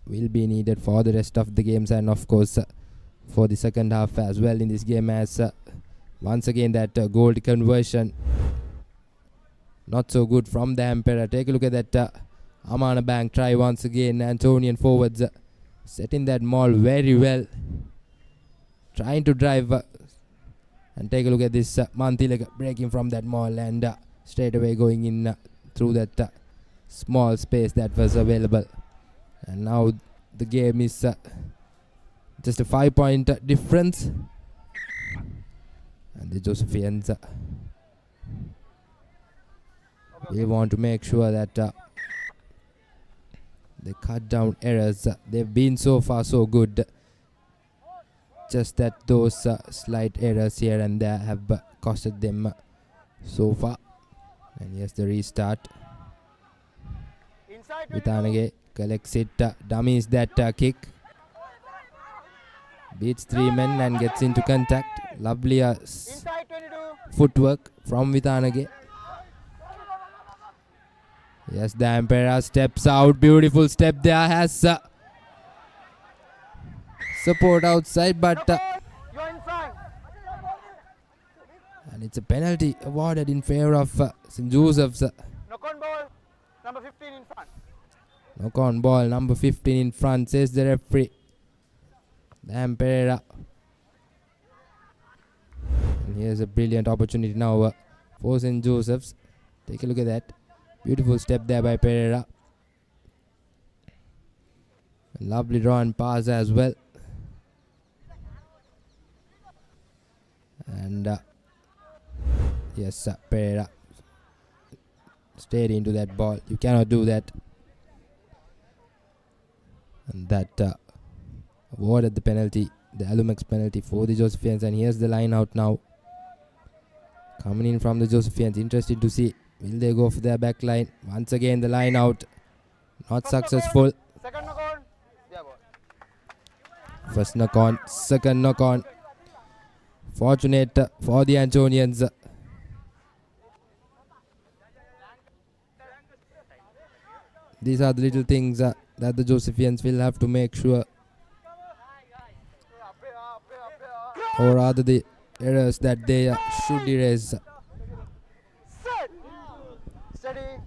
will be needed for the rest of the games, and of course for the second half as well in this game, as once again that goal conversion not so good from the Emperor. Take a look at that Amana Bank try once again. Antonian forwards setting that maul very well, trying to drive and take a look at this Mantilak breaking from that maul and straight away going in through that small space that was available. And now the game is just a 5-point difference, and the Josephians we want to make sure that they cut down errors. They've been so far so good, just that those slight errors here and there have costed them so far. And here's the restart. Vitanage collects it, dummies that kick, beats 3 men and gets into contact. Lovely footwork from Vitanage. Yes, the Emperor steps out. Beautiful step there. Has support outside, but and it's a penalty awarded in favor of St. Joseph's. Knock on ball, number 15 in front. Knock on ball, number 15 in front, says the referee. The Emperor. And here's a brilliant opportunity now for St. Joseph's. Take a look at that. Beautiful step there by Pereira. Lovely draw and pass as well. And yes, Pereira stayed into that ball. You cannot do that. And that awarded the penalty, the Alumex penalty for the Josephians. And here's the line out now. Coming in from the Josephians. Interesting to see. Will they go for their back line? Once again the line out. Not successful. Second knock on. First knock on. Second knock on. Fortunate for the Antonians. These are the little things that the Josephians will have to make sure, or rather the errors that they should erase.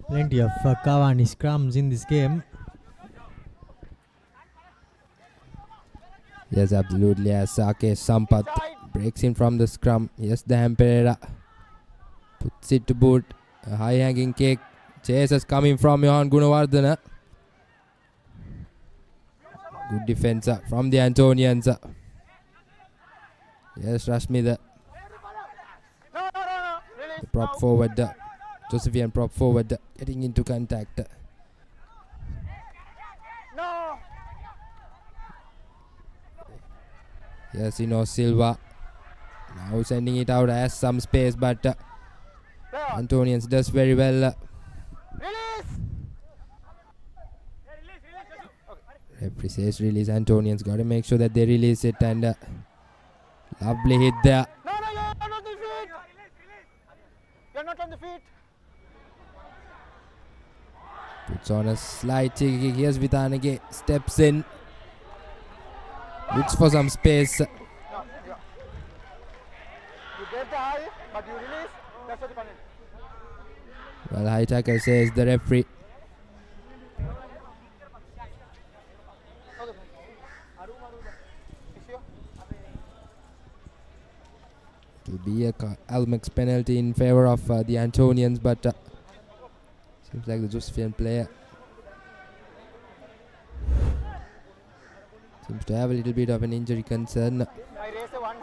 Plenty of Kawani scrums in this game. Yes, absolutely. As Sake Sampath breaks in from the scrum. Yes, the Emperor puts it to boot. A high hanging kick. Chases coming from Johan Gunawardena. Good defense from the Antonians. Yes, Rashmi the prop forward. Josephian prop forward getting into contact. No. Yes, Silva now sending it out as some space, but Antonians does very well. Referee says release. Antonians got to make sure that they release it, and lovely hit there. No, you're not on the feet. You're not on the feet. Puts on a slight kick. Here's Vitanage. Steps in. Looks for some space. No, you get the high, but you release. That's what the penalty. Well, high tackle, says the referee. will be a Almex penalty in favor of the Antonians, but seems like the Josephian player seems to have a little bit of an injury concern.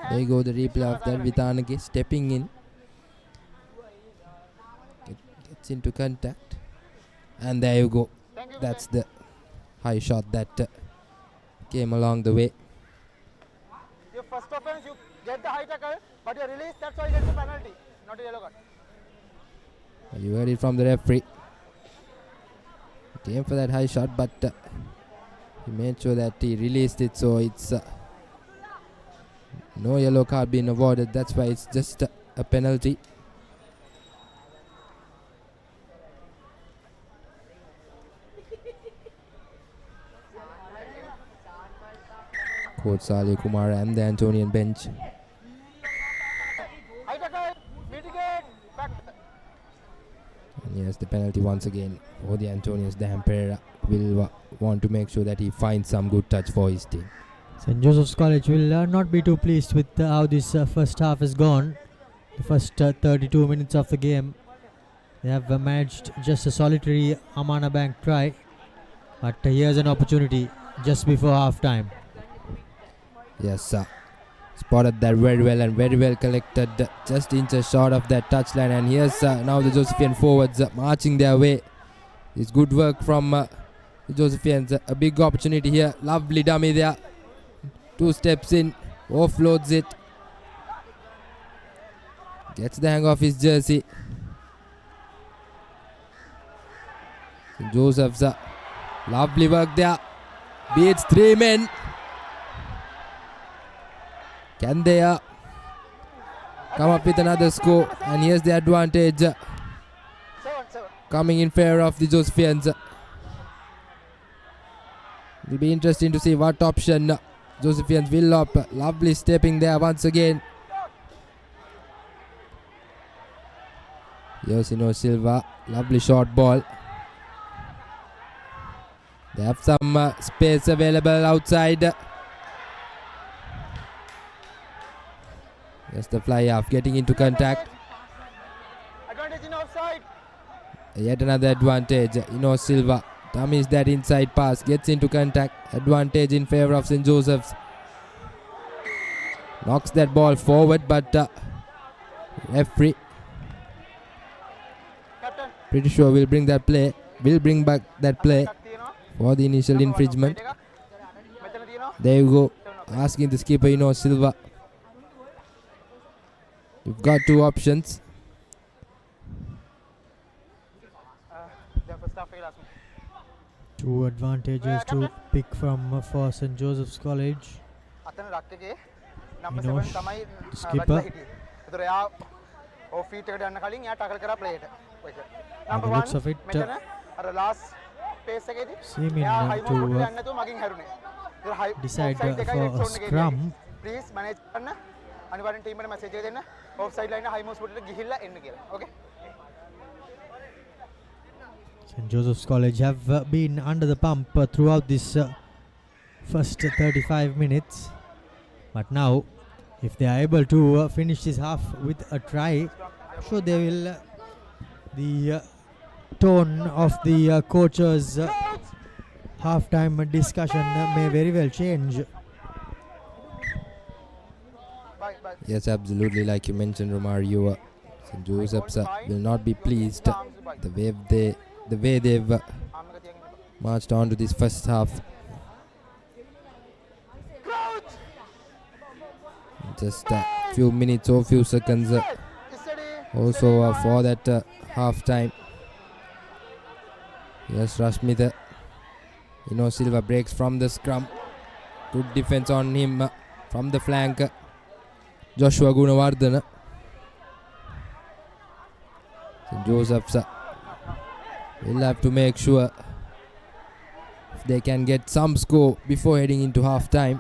There you go, the replay of that with Anake stepping in. Gets into contact. And there you go. That's the high shot that came along the way. Your first offense, you get the high tackle, but you release, that's why you get the penalty, not a yellow card. You heard it from the referee. He came for that high shot, but he made sure that he released it, so it's no yellow card being awarded. That's why it's just a penalty. Coach Salih Kumar and the Antonian bench. And yes, the penalty once again for the Antonians. ThePapare will want to make sure that he finds some good touch for his team. St. Joseph's College will not be too pleased with how this first half has gone. The first 32 minutes of the game, they have managed just a solitary Amana Bank try. But here's an opportunity just before half time. Yes, spotted that very well and very well collected, just inches short of that touchline. And here's now the Josephian forwards marching their way. It's good work from the Josephians. A big opportunity here. Lovely dummy there. 2 steps in, offloads it. Gets the hang of his jersey. St. Joseph's lovely work there. Beats 3 men. Can they come up with another score? And here's the advantage coming in favor of the Josephians. It will be interesting to see what option Josephians will opt. Lovely stepping there once again. Yosino Silva, lovely short ball. They have some space available outside. Just the fly off, getting into contact. Advantage in offside. Yet another advantage. Silva dummies that inside pass, gets into contact. Advantage in favor of St. Joseph's. Knocks that ball forward, but referee pretty sure will bring that play. Will bring back that play for the initial infringement. There you go. Asking the skipper, Silva. You've got 2 options. Two advantages to pick from for St. Joseph's College. Minosh, the skipper. By the looks of it, seeming to decide for a scrum. Please manage අනිවාර්යෙන් team එකට message එක දෙන්න ඔෆ්සයිඩ් line හයි මෝස් පුටට ගිහිල්ලා එන්න කියලා. Okay. St. Joseph's College have been under the pump throughout this first 35 minutes. But now, if they are able to finish this half with a try, I'm sure they will. The tone of the coach's half-time discussion may very well change. Yes, absolutely. Like you mentioned, Romario, St. Joseph's will not be pleased the way they've marched on to this first half. Just a few minutes or few seconds also for that half time. Yes, Rashmita. Silva breaks from the scrum. Good defense on him from the flank. Joshua Gunawardana. St. Joseph's will have to make sure if they can get some score before heading into half time.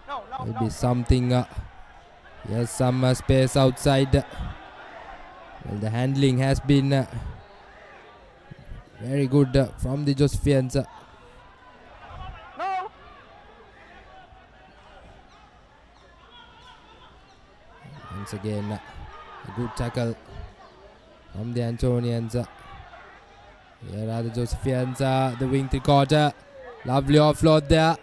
There will be something. Yes, some space outside. Well, the handling has been very good from the Josephians. Once again, a good tackle from the Antonians. Here are the Josephians, the wing three-quarter. Lovely offload there.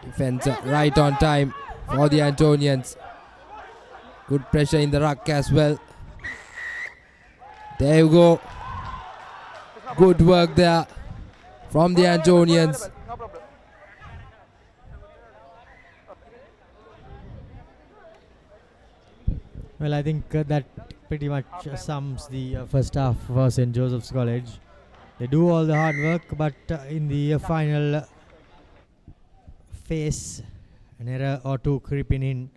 Defense right on time for the Antonians. Good pressure in the ruck as well. There you go. Good work there from the Antonians. Well, I think that pretty much sums the first half for St. Joseph's College. They do all the hard work, but in the final phase, an error or two creeping in,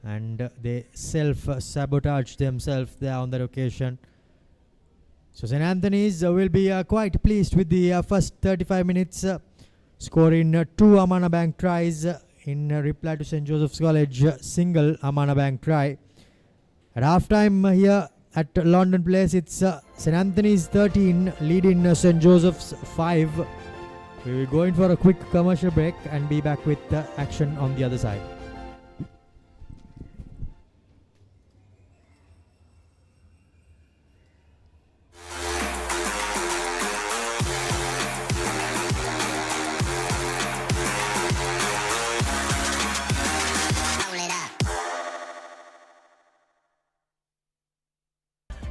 and they self-sabotage themselves there on that occasion. So St. Anthony's will be quite pleased with the first 35 minutes, scoring 2 Amana Bank tries in reply to St. Joseph's College single Amana Bank try. At half-time here at London Place, it's St. Anthony's 13 leading St. Joseph's 5. We will go in for a quick commercial break and be back with action on the other side.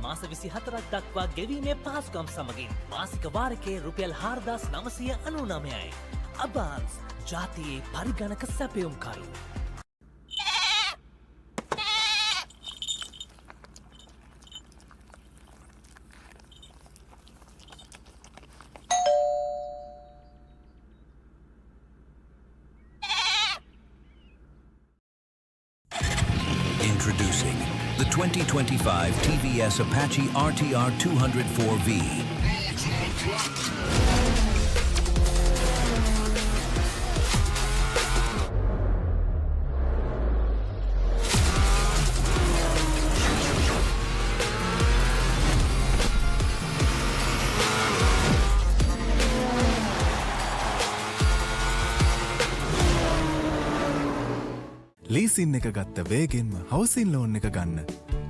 මාස 24ක් දක්වා ගෙවීමේ පහසුකම් සමගින් මාසික වාරිකයේ රුපියල් 4999යි. අබාන්ස් ජාතියේ පරිගණක සැපයුම්කරු. Introducing the 2025 TVS Apache RTR 204V. Leasing එක ගත්ත වේගෙන්ම හවසින් loan එක ගන්න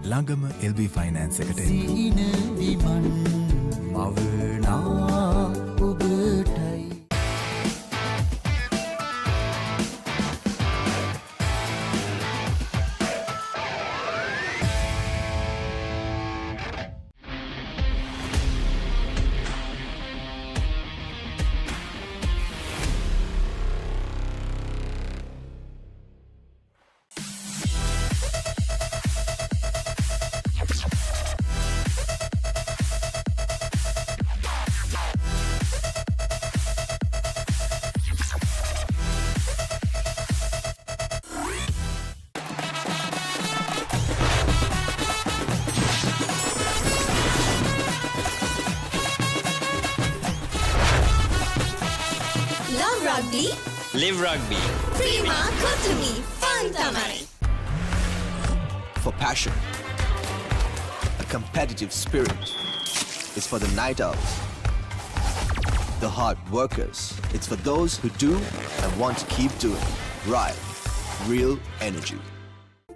ළඟම LB ෆයිනෑන්ස් එකට එන්න. සීන විමන් මවනා ඔබටයි. Love rugby. Live rugby. Prima Kotumi Fantamari. For passion, a competitive spirit. It's for the night owls, the hard workers. It's for those who do and want to keep doing. Right, real energy.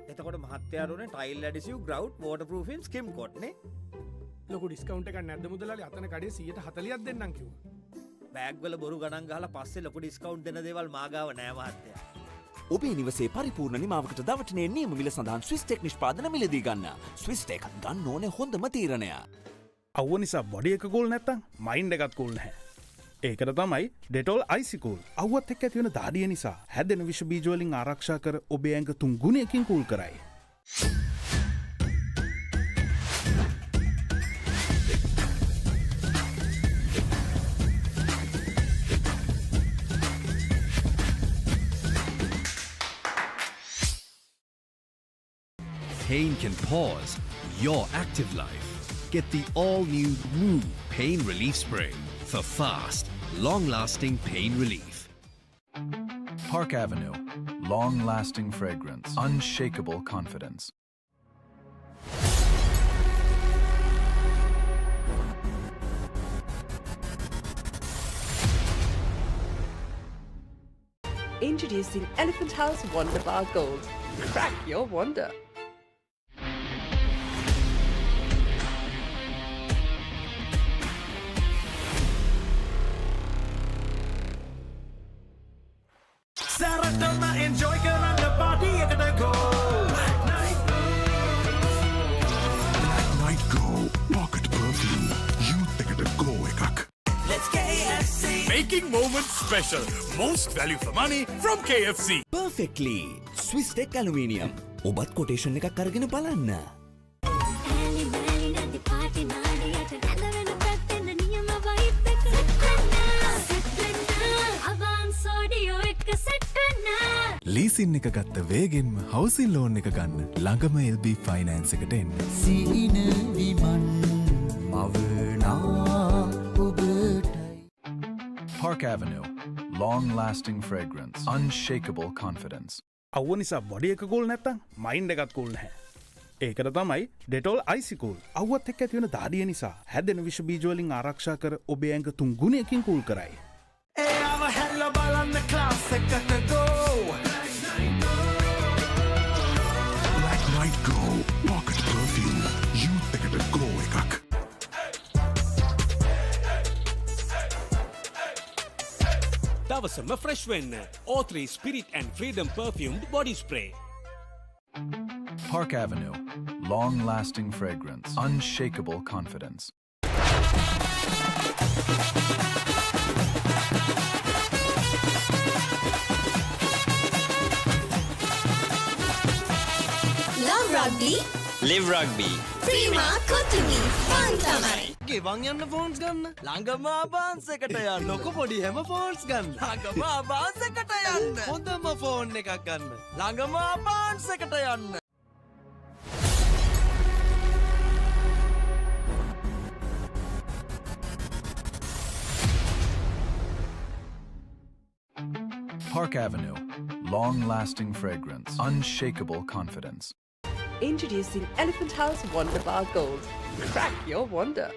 එතකොට මහත්තයාරුනේ tile ඇඩිසිව් ග්‍රවුට් වෝටර්ප්‍රූෆින් ස්කිම් කොට් නේ. ලොකු discount එකක් නැද්ද මුදලාලි? අතන කඩේ 140ක් දෙන්නම් කිව්වා. බෑග් වල බොරු ගණන් ගහලා පස්සේ ලොකු ඩිස්කවුන්ට් දෙන දේවල් මාගාව නෑ මහත්තයා. ඔබේ නිවසේ පරිපූර්ණ නිමාවකට දවටනේ නියම මිල සඳහන් ස්විස් ටෙක් නිෂ්පාදන මිලදී ගන්න. ස්විස් ටෙක් ගන්න ඕනේ හොඳම තීරණය. අවුව නිසා බොඩි එක කූල් නැත්තම් මයින්ඩ් එකත් කූල් නැහැ. ඒකට තමයි ඩෙටෝල් අයිසි කූල්. අවුවත් එක්ක ඇති වෙන දාඩිය නිසා හැදෙන විෂ බීජ වලින් ආරක්ෂා කර ඔබේ ඇඟ 3 ගුණයකින් කූල් කරයි. Pain can pause your active life. Get the all-new Woo Pain Relief Spray for fast, long-lasting pain relief. Park Avenue. Long-lasting fragrance. Unshakable confidence. Introducing Elephant House Wonder Bar Gold. Crack your wonder. Making moments special. Most value for money from KFC. Perfectly. Swiss Tech Aluminium. ඔබත් quotation එකක් අරගෙන බලන්න. Leasing එක ගත්ත වේගෙන්ම හවසින් loan එක ගන්න ළඟම LB finance එකට එන්න. සිහින විමන් මවනා ඔබටයි. Park Avenue. Long-lasting fragrance. Unshakable confidence. අව්ව නිසා බොඩි එක කූල් නැත්තම් මයින්ඩ් එකත් කූල් නැහැ. ඒකට තමයි ඩෙටෝල් අයිසි කූල්. අව්වත් එක්ක ඇති වෙන දාඩිය නිසා හැදෙන විෂ බීජ වලින් ආරක්ෂා කර ඔබේ ඇඟ 3 ගුණයකින් කූල් කරයි. එයාව හැල්ල බලන්න ක්ලාස් එකට go. Black Light Go. Pocket perfume. Youth එකට glow එකක්. දවසම fresh වෙන්න. O3 Spirit and Freedom perfumed body spray. Park Avenue. Long-lasting fragrance. Unshakable confidence. Love rugby. Live rugby. Prima Kotumi. Fun tamari. ගෙවන් යන්න phones ගන්න. ළඟම ආබාන්ස් එකට යන්න. ලොකු පොඩි හැම ෆෝන්ස් ගන්න. ළඟම ආබාන්ස් එකට යන්න. හොඳම ෆෝන් එකක් ගන්න. ළඟම ආබාන්ස් එකට යන්න. Park Avenue. Long-lasting fragrance. Unshakable confidence. Introducing Elephant House Wonder Bar Gold. Crack your wonder.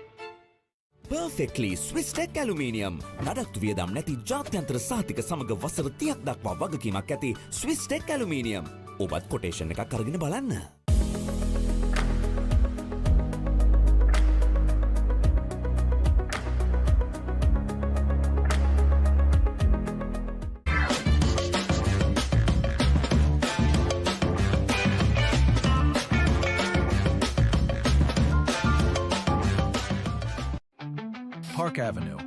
Perfectly Swiss Tech Aluminium. නඩත්තු වියදම් නැති ජාත්‍යන්තර සහතික සමග වසර 30ක් දක්වා වගකීමක් ඇති Swiss Tech Aluminium. ඔබත් කොටේෂන් එකක් අරගෙන බලන්න. Park Avenue.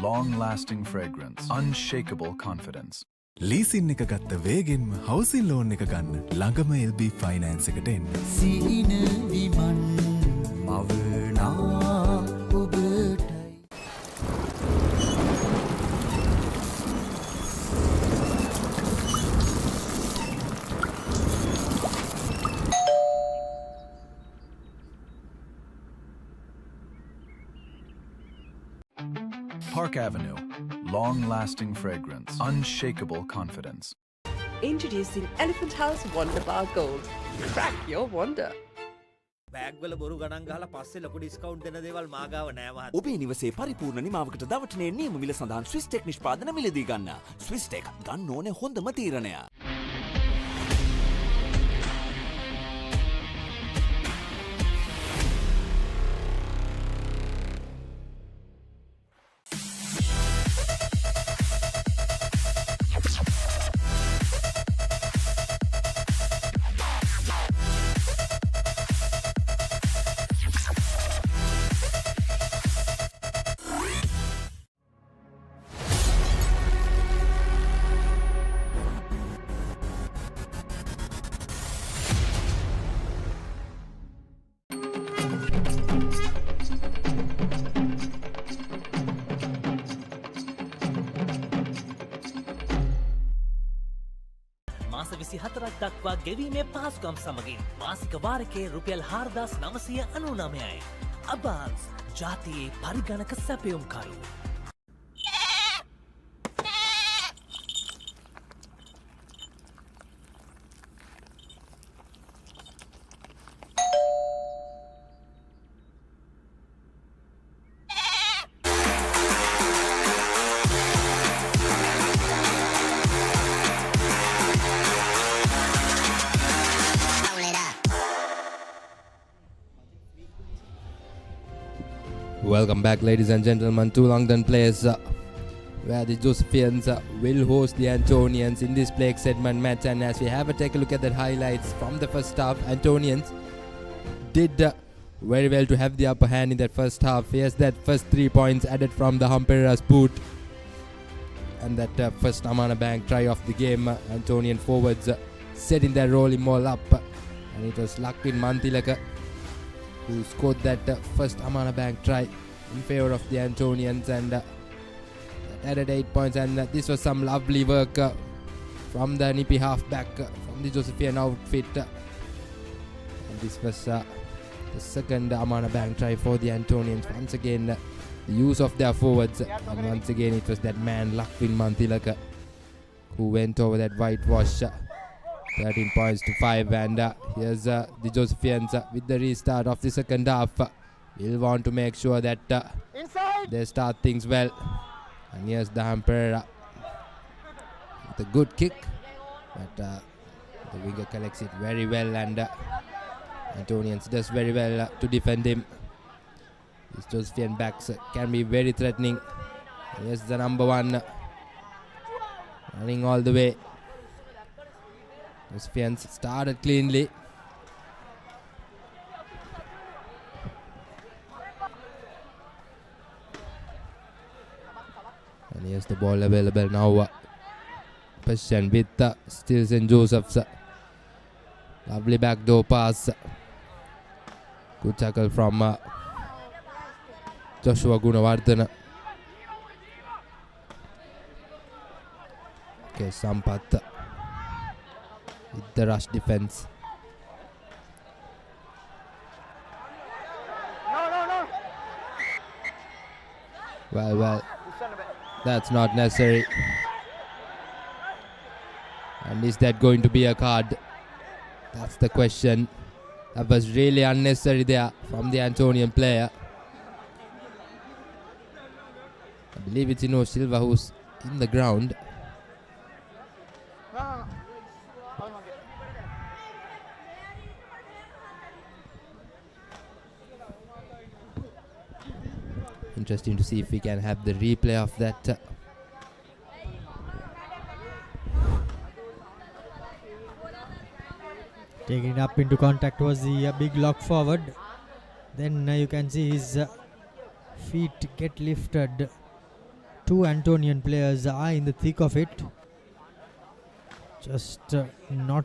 Long-lasting fragrance. Unshakable confidence. Leasing එක ගත්ත වේගෙන්ම හවසින් ලෝන් එක ගන්න ළඟම LB ෆයිනෑන්ස් එකට එන්න. සිහින විමන් මවනා ඔබටයි. Park Avenue. Long-lasting fragrance. Unshakable confidence. Introducing Elephant House Wonder Bar Gold. Crack your wonder. Bag වල බොරු ගණන් ගහලා පස්සේ ලොකු ඩිස්කවුන්ට් දෙන දේවල් මා ගාව නෑ මහත්තයා. ඔබේ නිවසේ පරිපූර්ණ නිමාවකට දවටනේ නියම මිල සඳහන් Swiss Tech නිෂ්පාදන මිලදී ගන්න. Swiss Tech ගන්න ඕනේ හොඳම තීරණය. මාස 24ක් දක්වා ගෙවීමේ පහසුකම් සමගින් මාසික වාරකයේ රුපියල් 4999යි. අබාන්ස් ජාතියේ පරිගණක සැපයුම්කරු. Welcome back, ladies and gentlemen, to London Place, where the Josephians will host the Antonians in this plague segment match. And as we have a take a look at the highlights from the first half, Antonians did very well to have the upper hand in that first half. Yes, that first 3 points added from the Humperera's boot. and that first Amana Bank try of the game. Antonian forwards setting their rolling ball up, and it was Lakwin Mantilaka who scored that first Amana Bank try in favour of the Antonians, and that added 8 points. And this was some lovely work from the nippy halfback from the Josephian outfit. And this was the second Amana Bank try for the Antonians. Once again, the use of their forwards, and once again it was that man Lakwin Mantilaka who went over that whitewash. 13 points to 5, and here's the Josephians with the restart of the second half. Will want to make sure that they start things well. And here's the Papare with a good kick, but the winger collects it very well, and Antonians does very well to defend him. These Josephian backs can be very threatening. Here's the number 1 running all the way. Josephians started cleanly. And here's the ball available now. Possession with still St. Joseph's. Lovely backdoor pass. Good tackle from Joshua Gunawardena. Okay, Sampath with the rush defense. Well, that's not necessary. And is that going to be a card? That's the question. That was really unnecessary there from the Antonian player. I believe it's Ino Silva who's in the ground. Interesting to see if we can have the replay of that. Taking it up into contact was the big lock forward. Then you can see his feet get lifted. 2 Antonian players are in the thick of it. Just not.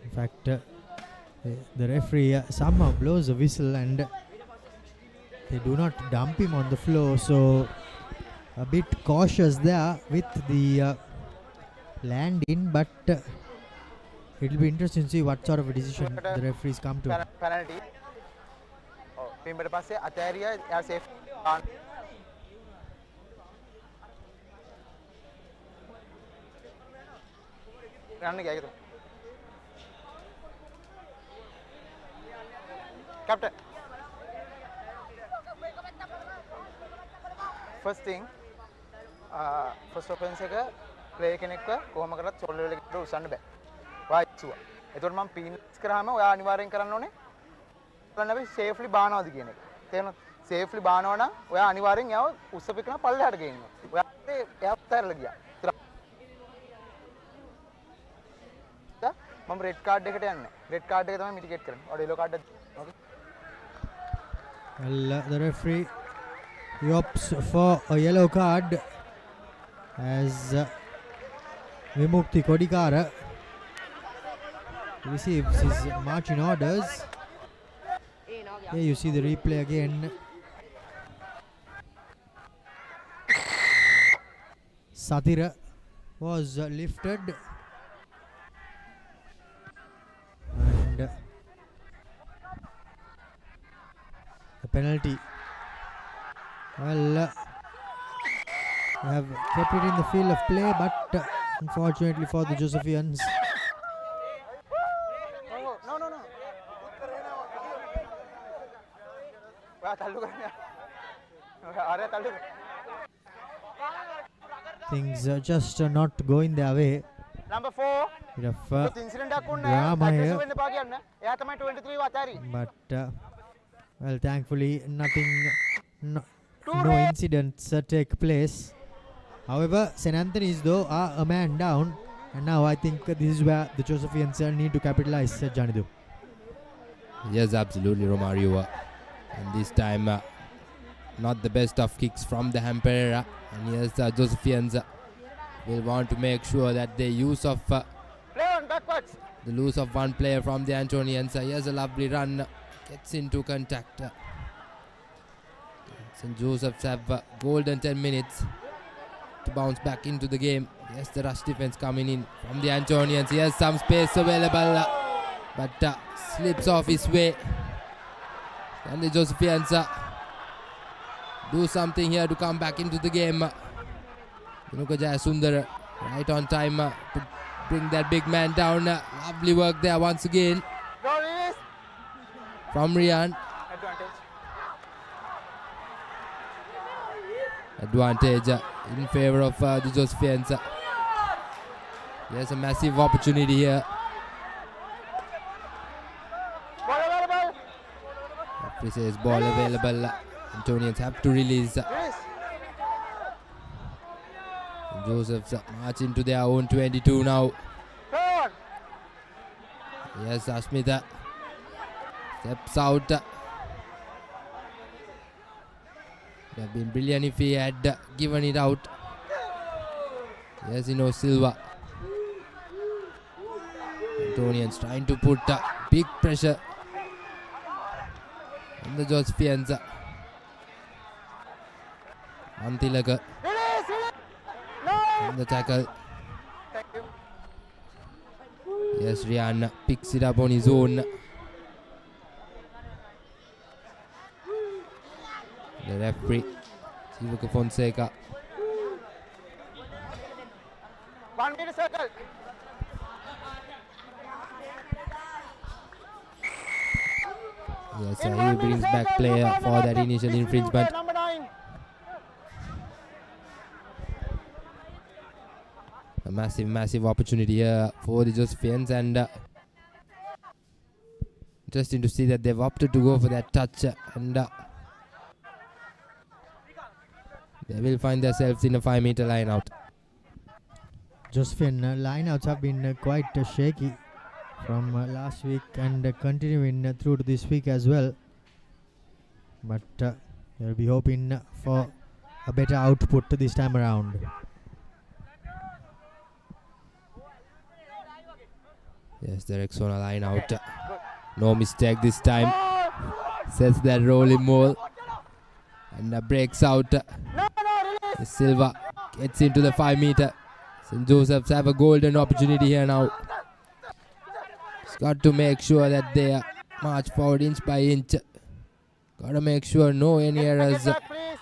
In fact, the referee somehow blows a whistle and they do not dump him on the floor. So a bit cautious there with the land-in, but it will be interesting to see what sort of a decision the referees come to. Penalty. Safe. Captain. First thing, first offense එක player කෙනෙක්ව කොහොම කරත් shoulder එකට උස්සන්න බෑ. ඔයා ඉස්සුවා. එතකොට මම pins කරාම ඔයා අනිවාර්යෙන් කරන්න ඕනේ. බලන්න අපි safely බානවාද කියන එක. තේරෙනවද? safely බානනවා නම් ඔයා අනිවාර්යෙන් යව උස්සපෙකන පල්ලෙහාට ගේනවා. ඔයා එයාත් තරලා ගියා. මම red card එකට යන්නේ. red card එක තමයි mitigate කරන්නේ. ඔය yellow card okay. Well, the referee opts for a yellow card as Vimukti Kodikara receives his marching orders. Here you see the replay again. Satira was lifted and the penalty. Well, they have kept it in the field of play, but unfortunately for the Josephians. No. Things are just not going their way. Number 4. Bit of drama here. But well, thankfully no incidents take place. However, St. Anthony's though are a man down, and now I think this is where the Josephians need to capitalize, Janidu. Yes, absolutely, Romario. And this time not the best of kicks from the Papare. And here's the Josephians will want to make sure that they use of the lose of one player from the Antonians. Here's a lovely run, gets into contact. St. Joseph's have golden 10 minutes to bounce back into the game. Yes, the rush defense coming in from the Antonians. Here's some space available, but slips off his way. And the Josephians do something here to come back into the game. Vinuka Jayasundar right on time to bring that big man down. Lovely work there once again from Rian. Advantage in favor of the Josephians. There's a massive opportunity here. Referee says ball available. Antonians have to release. Josephs march into their own 22 now. Yes, Ashmita steps out. It would have been brilliant if he had given it out. Yes, Silva. Antonians trying to put big pressure on the Josephians. Antilaga on the tackle. Yes, Rian picks it up on his own. The referee, Sivuka Fonseca. 1 meter circle. Yes, he brings back player for that initial infringement. Number 9. A massive opportunity here for the Josephians, and interesting to see that they've opted to go for that touch, and they will find themselves in a 5 meter line out. Josephine lineouts have been quite shaky from last week and continuing through to this week as well. But they'll be hoping for a better output this time around. Yes, the Rexona line out. No mistake this time. Sets that rolling ball and breaks out. Silva gets into the 5 meter. St. Joseph's have a golden opportunity here now. It's got to make sure that they march forward inch by inch. Got to make sure no any errors,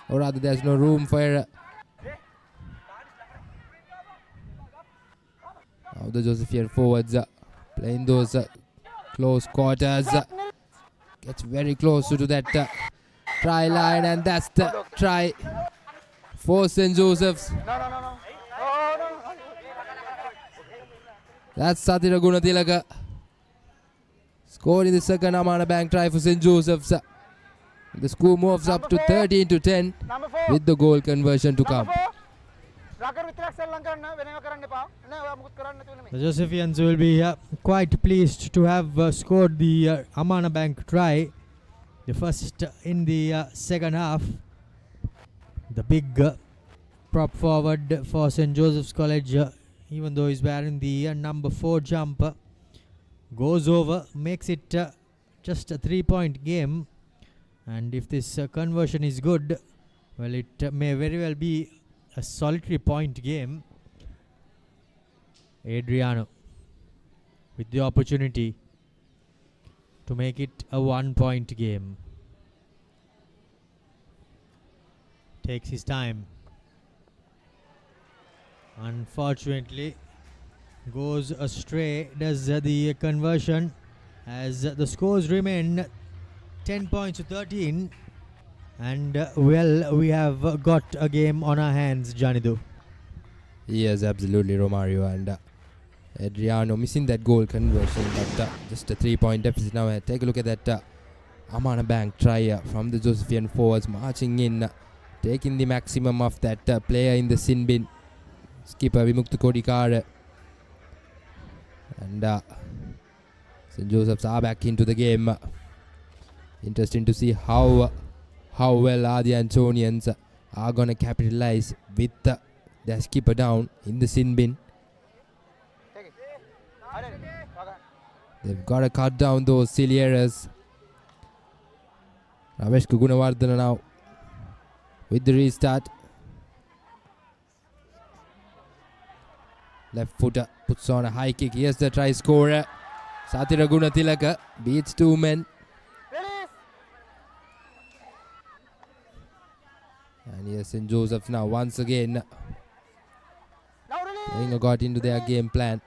or rather there's no room for error. Now the Josephian forwards playing those close quarters. Gets very close to that try line, and that's the try for St. Joseph's. That's Satira Gunatilaka. Scored in the second Amana Bank try for St. Joseph's. The score moves up to 13-10 with the goal conversion to come. The Josephians will be quite pleased to have scored the Amana Bank try, the first in the second half. The big prop forward for St. Joseph's College, even though he's wearing the number 4 jumper, goes over, makes it just a 3-point game. And if this conversion is good, well, it may very well be a solitary point game. Adriano with the opportunity to make it a 1-point game. Takes his time. Unfortunately, goes astray, does the conversion, as the scores remain 10 points to 13. And well, we have got a game on our hands, Janidu. Yes, absolutely, Romario. And Adriano missing that goal conversion, but just a 3-point deficit now. Take a look at that Amana Bank try from the Josephian forwards, marching in, taking the maximum of that player in the sin bin, skipper Vimukta Kodikar. And St. Joseph's are back into the game. Interesting to see how how well are the Antonians are going to capitalize with their skipper down in the sin bin. They've got to cut down those silly errors. Ramesh Gunawardana now with the restart. Left footer puts on a high kick. Here's the try scorer. Sathira Gunatilaka beats two men. And here's St. Joseph now once again playing got into their game plan.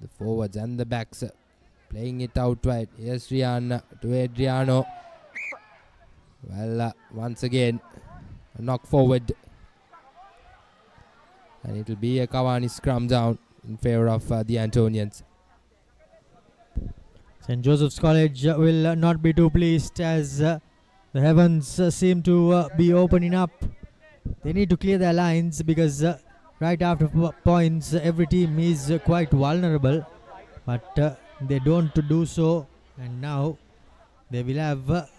The forwards and the backs playing it out wide. Here's Rian to Adriano. Well, once again, a knock forward. And it will be a Cavani scrum down in favor of the Antonians. St. Joseph's College will not be too pleased as the heavens seem to be opening up. They need to clear their lines because right after points every team is quite vulnerable, but they don't do so, and now they will have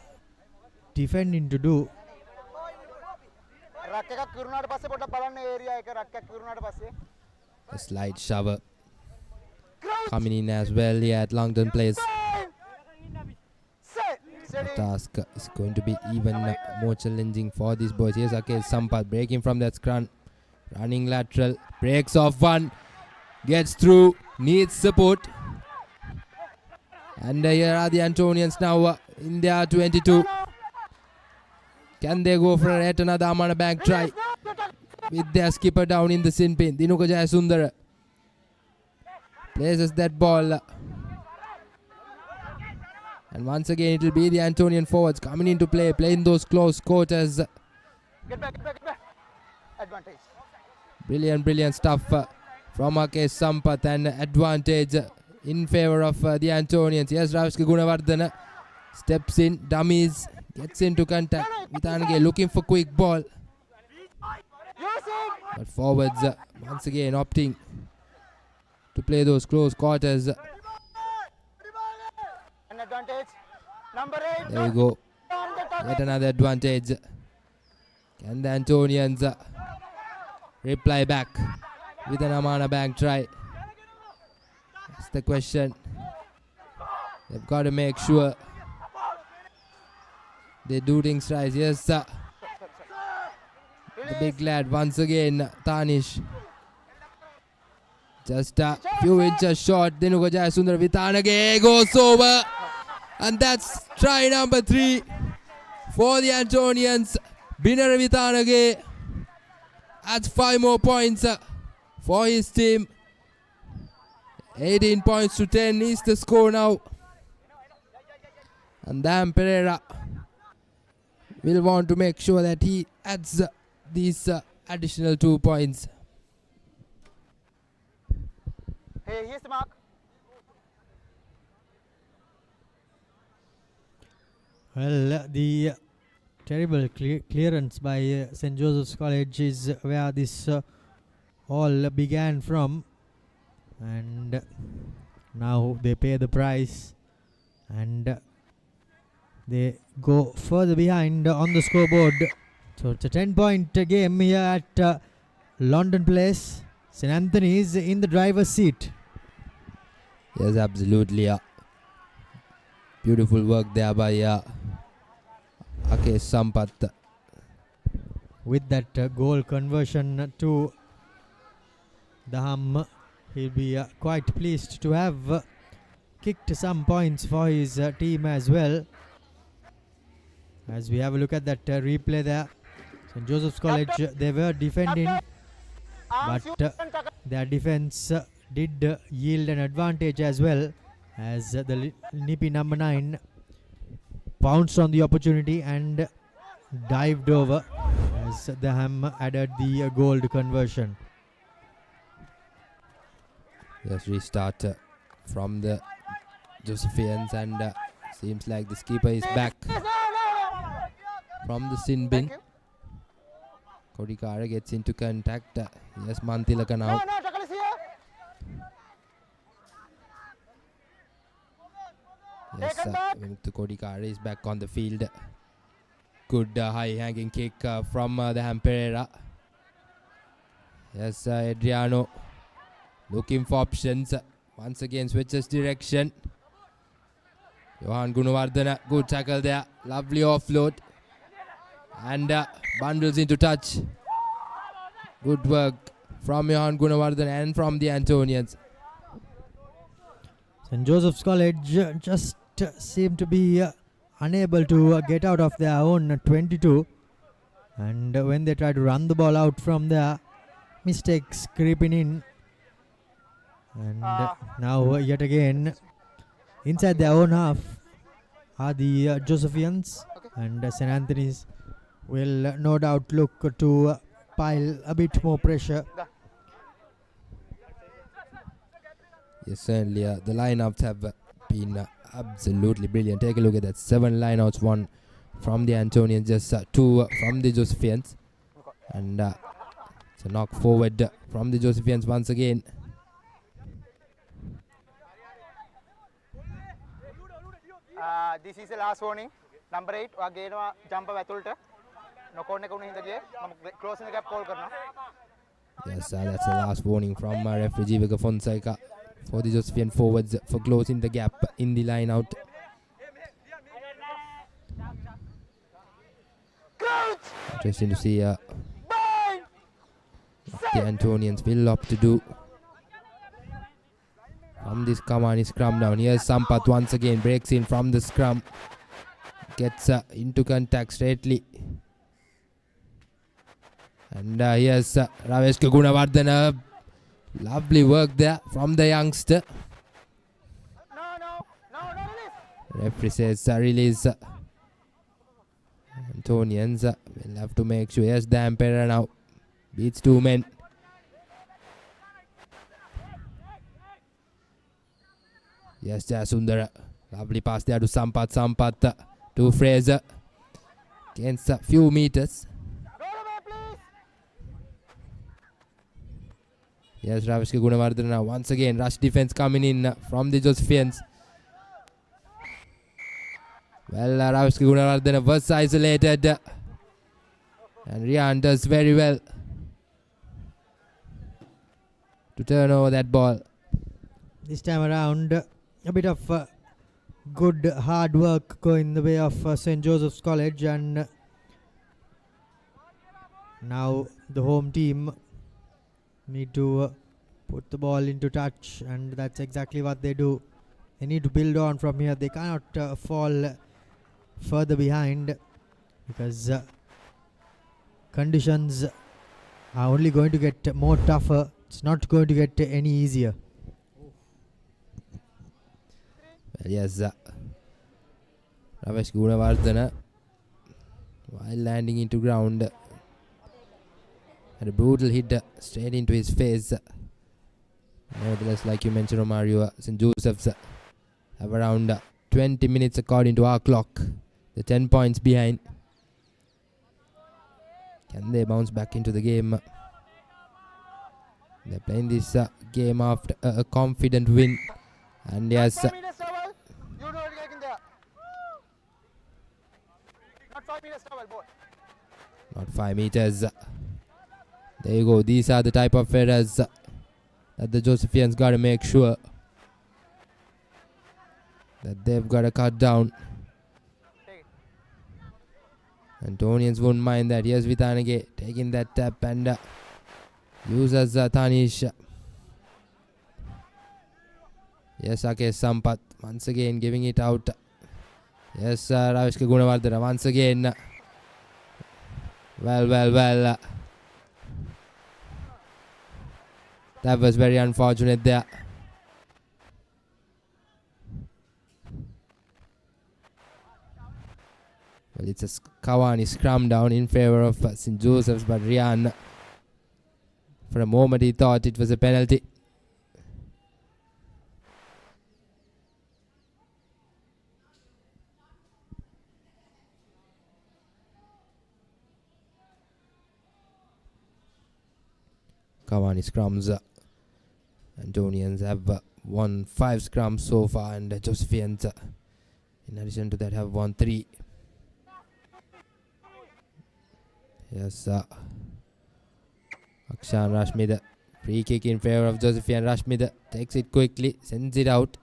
defending to do. A slight shower coming in as well here at Longton Place. The task is going to be even more challenging for these boys. Here's Akesh Sampath breaking from that scrum. Running lateral, breaks off one, gets through, needs support. And here are the Antonians now in their 22. Can they go for yet another Amana Bank try with their skipper down in the sin pin? Dinuka Jayasundara places that ball. And once again it will be the Antonian forwards coming into play, playing those close quarters. Get back. Advantage. Brilliant stuff from Akesh Sampath, and advantage in favor of the Antonians. Yes, Ravishka Gunawardana steps in, dummies, gets into contact with Anage, looking for quick ball. But forwards once again opting to play those close quarters. An advantage. Number 8. There we go. Yet another advantage. Can the Antonians reply back with an Amana Bank try? That's the question. They've got to make sure they do things right. Yes, the big lad once again, Tanish. Just a few inches short. Dinuka Jayasundar Vitanage goes over. And that's try number 3 for the Antonians. Binara Vitanage adds 5 more points for his team. 18 points to 10 is the score now. And Dan Pereira will want to make sure that he adds these additional 2 points. Hey, here's the mark. Well, the terrible clearance by St. Joseph's College is where this all began from, and now they pay the price and they go further behind on the scoreboard. So it's a 10-point game here at London Place. St. Anthony is in the driver's seat. Yes, absolutely. Beautiful work there by Akesh Sampath. With that goal conversion to the hum, he'll be quite pleased to have kicked some points for his team as well. As we have a look at that replay there, St. Joseph's College, they were defending, but their defense did yield an advantage as well, as the Nippy number 9 pounced on the opportunity and dived over as the Ham added the goal conversion. Yes, restart from the Josephians, and seems like the skipper is back from the sin bin. Kodikara gets into contact. Yes, Mantilaka now. Yes, Vimukta Kodikar is back on the field. Good high-hanging kick from the Hamperera. Yes, Adriano looking for options. Once again switches direction. Johan Gunawardena, good tackle there. Lovely offload. And bundles into touch. Good work from Johan Gunawardena and from the Antonians. St. Joseph's College just seem to be unable to get out of their own 22. And when they try to run the ball out from there, mistakes creeping in. And now yet again inside their own half are the Josephians, and St. Anthony's will no doubt look to pile a bit more pressure. Yes, certainly the lineouts have been absolutely brilliant. Take a look at that. 7 lineouts, 1 from the Antonians, just 2 from the Josephians. And it's a knock forward from the Josephians once again. This is the last warning. Number 8, again jump Vatulta. No corner closing the gap call karna. Yes, that's the last warning from referee Jivika Fonseca for the Josephian forwards for closing the gap in the line out. Interesting to see what the Antonians will opt to do from this Kamani scrum down. Here's Sampath once again, breaks in from the scrum, gets into contact straightly. And here's Ravesh Gunawardena. Lovely work there from the youngster. Referee says release. Antonians will have to make sure. Yes, the Emperor now beats 2 men. Yes, Sundara. Lovely pass there to Sampath. Sampath to Fraser. Against a few meters. Yes, Ravishka Gunawardena once again. Rush defense coming in from the Josephians. Well, Ravishka Gunawardena was isolated. And Rian does very well to turn over that ball. This time around, a bit of good hard work going the way of St. Joseph's College, and now the home team need to put the ball into touch, and that's exactly what they do. They need to build on from here. They cannot fall further behind, because conditions are only going to get more tougher. It's not going to get any easier. Well, yes, Ravesh Gunawardena, while landing into ground, had a brutal hit straight into his face. Nevertheless, like you mentioned, Romario, St. Joseph's have around 20 minutes according to our clock. They're 10 points behind. Can they bounce back into the game? They're playing this game after a confident win. And yes, Not 5 meters towel, boy. not 5 meters. There you go. These are the type of errors that the Josephians got to make sure that they've got to cut down. Antonians won't mind that. Here's Vitanage taking that tap and uses Tanish. Yes, okay, Sampath once again giving it out. Yes, Ravishka Gunawardena once again. Well. That was very unfortunate there. Well, it's a Kawani scrum down in favor of St. Joseph's, but Rian, for a moment he thought it was a penalty. Kawani scrums. Antonians have won 5 scrums so far, and Josephians In addition to that, have won 3. Yes, Akshan Rashmida. Free kick in favor of Josephian. Rashmida takes it quickly, sends it out.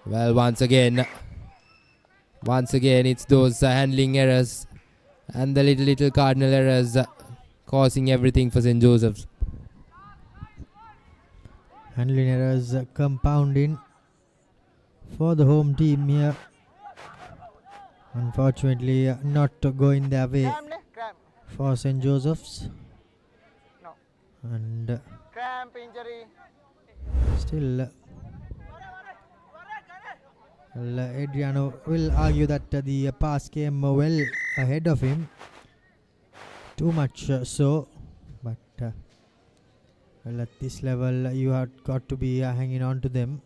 Well, once again, it's those handling errors and the little cardinal errors causing everything for St. Joseph's. Handling errors compounding for the home team here. Unfortunately, not going their way for St. Joseph's. And cramp injury. Still, Adriano will argue that the pass came well ahead of him. Too much so. But well, at this level, you have got to be hanging on to them.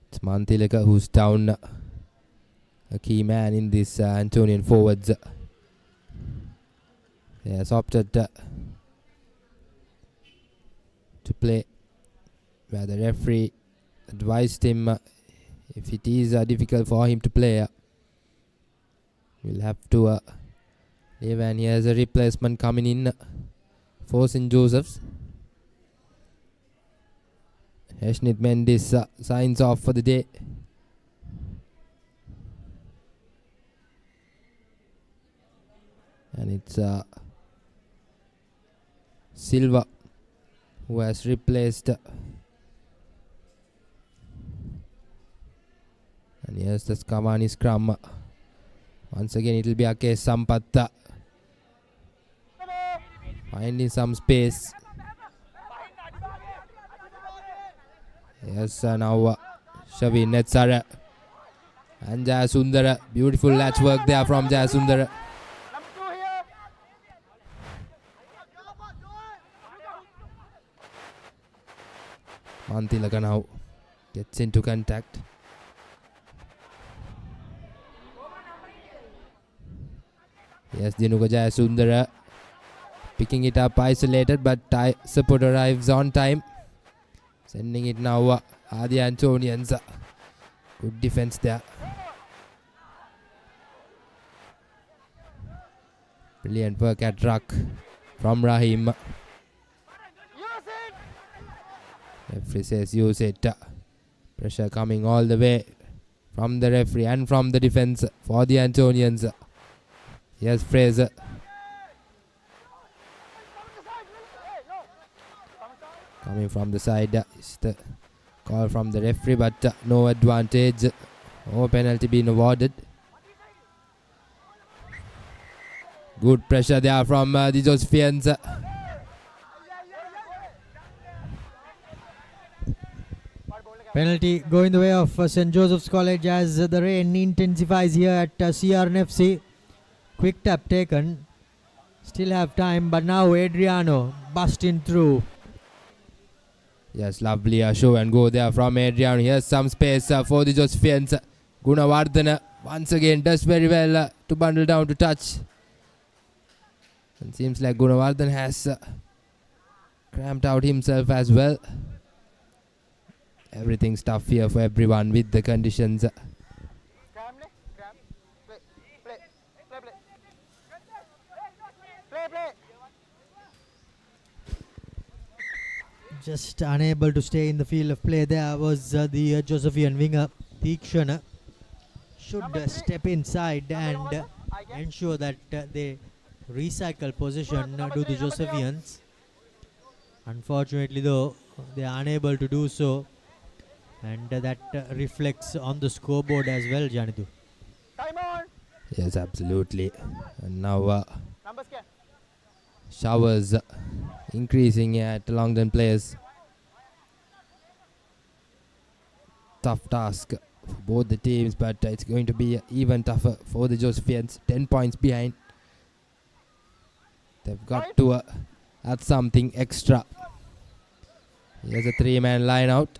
It's Mantilaka who's down, a key man in this Antonian forwards. He has opted to play where the referee advised him if it is difficult for him to play, we'll have to leave, and here's a replacement coming in for St. Joseph's. Ashnit Mendes signs off for the day. And it's Silva who has replaced. And here's the Scavani scrum. Once again it will be Ake Sampath finding some space. Yes, now Shavin Netsara and Jayasundara. Beautiful latch work there from Jayasundara. Mantilaka now gets into contact. Yes, Dinuka Jayasundara picking it up isolated, but support arrives on time. Sending it now, are the Antonians. Good defense there. Brilliant work at ruck from Rahim. Referee says use it. Pressure coming all the way from the referee and from the defense for the Antonians. Yes, Fraser. Coming from the side is the call from the referee, but no advantage. No penalty being awarded. Good pressure there from the Josephians. Penalty going the way of St. Joseph's College as the rain intensifies here at CRNFC. Quick tap taken. Still have time, but now Adriano busting through. Yes, lovely show and go there from Adriano. Here's some space for the Josephians. Gunawardana once again does very well to bundle down to touch. And seems like Gunawardhan has cramped out himself as well. Everything's tough here for everyone with the conditions. Just unable to stay in the field of play there was the Josephian winger. Deekshana should step inside and ensure that they recycle possession to the Josephians. Unfortunately though, they are unable to do so, and that reflects on the scoreboard as well, Janidu. Yes, absolutely. And now showers increasing at Longdon players. Tough task for both the teams, but it's going to be even tougher for the Josephians. 10 points behind. They've got to add something extra. Here's a 3-man line out.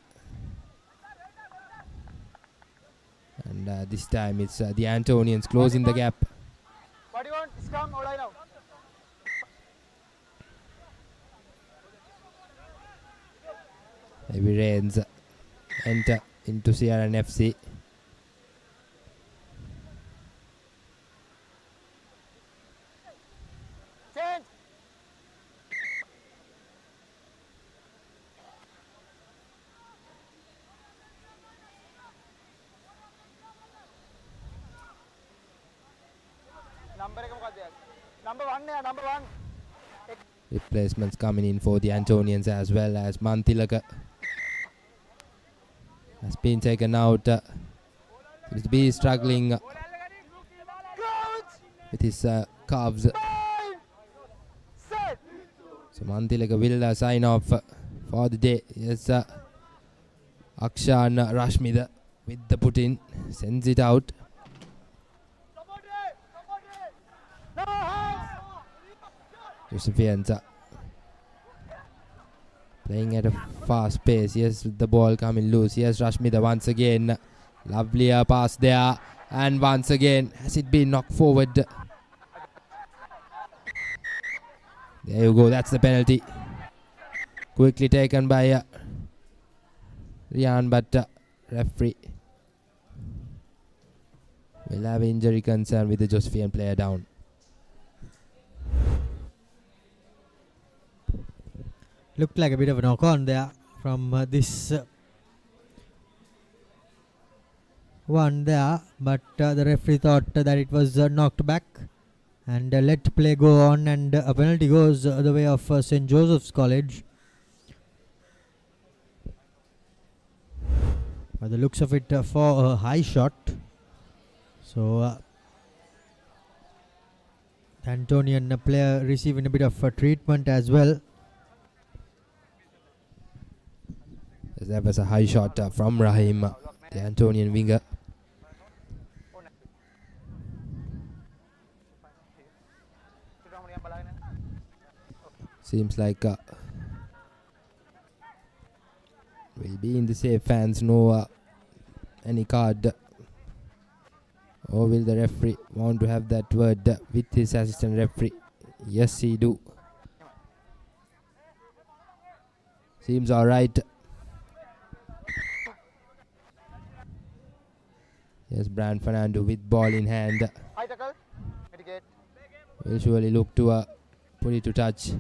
And this time it's the Antonians closing the gap. What do you want? Scrum or line out? Heavy rains enter into Sierra FC. Change. Number one, number one. Replacements coming in for the Antonians as well, as Mantilaka has been taken out. Seems to be struggling with his calves. So Mantilaka will sign off for the day. Yes, Akshan Rashmida with the put in, sends it out. Josephine playing at a fast pace. Yes, the ball coming loose. Yes, Rashmida once again. Lovely pass there. And once again, has it been knocked forward? There you go. That's the penalty. Quickly taken by Rian, but referee will have injury concern with the Josephian player down. Looked like a bit of a knock on there from this one there, but the referee thought that it was knocked back and let play go on, and a penalty goes the way of St. Joseph's College. By the looks of it, for a high shot. So the Antonian player receiving a bit of treatment as well. That was a high shot from Rahim, the Antonian winger. Seems like we'll be in the safe hands. No any card. Or will the referee want to have that word with his assistant referee? Yes, he do. Seems alright. Yes, Brian Fernando with ball in hand. High tackle. Mitigate. Will surely look to put it to touch.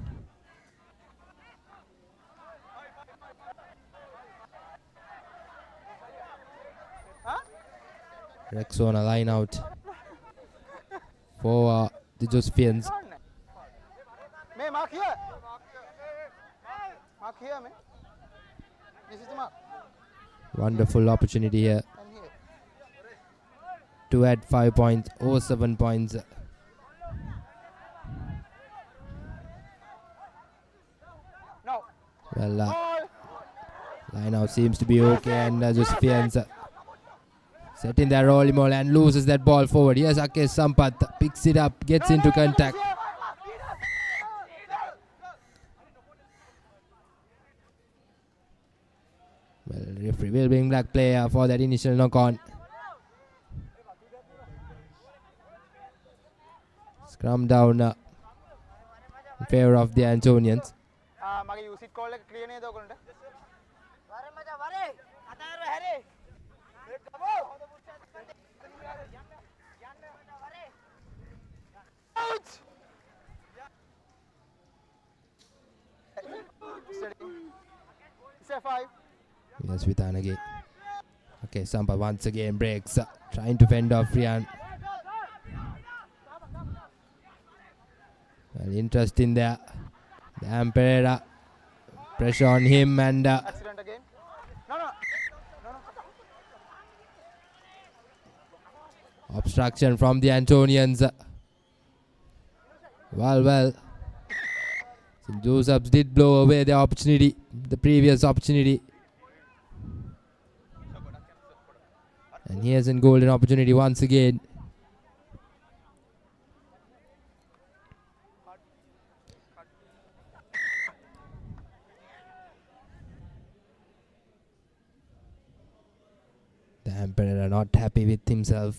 Rexona line out for the Josephians. May mark here. Mark here, man. This is the mark. Wonderful opportunity here to add 5 points or 7 points. No. Well, line out seems to be okay, and Josephians setting their rolling ball and loses that ball forward. Yes, Ake Sampath picks it up, gets into contact. Well, referee will bring black player for that initial knock on. Scrum down in favor of the Antonians. Yes, Vitanagi. Okay, Sampa once again breaks, trying to fend off Rian. Well, interesting there. Dan Pereira, pressure on him, and Accident again. No. obstruction from the Antonians. Well. St. Joseph's did blow away the opportunity, the previous opportunity. And here's a golden opportunity once again. The Sam Pereira not happy with himself.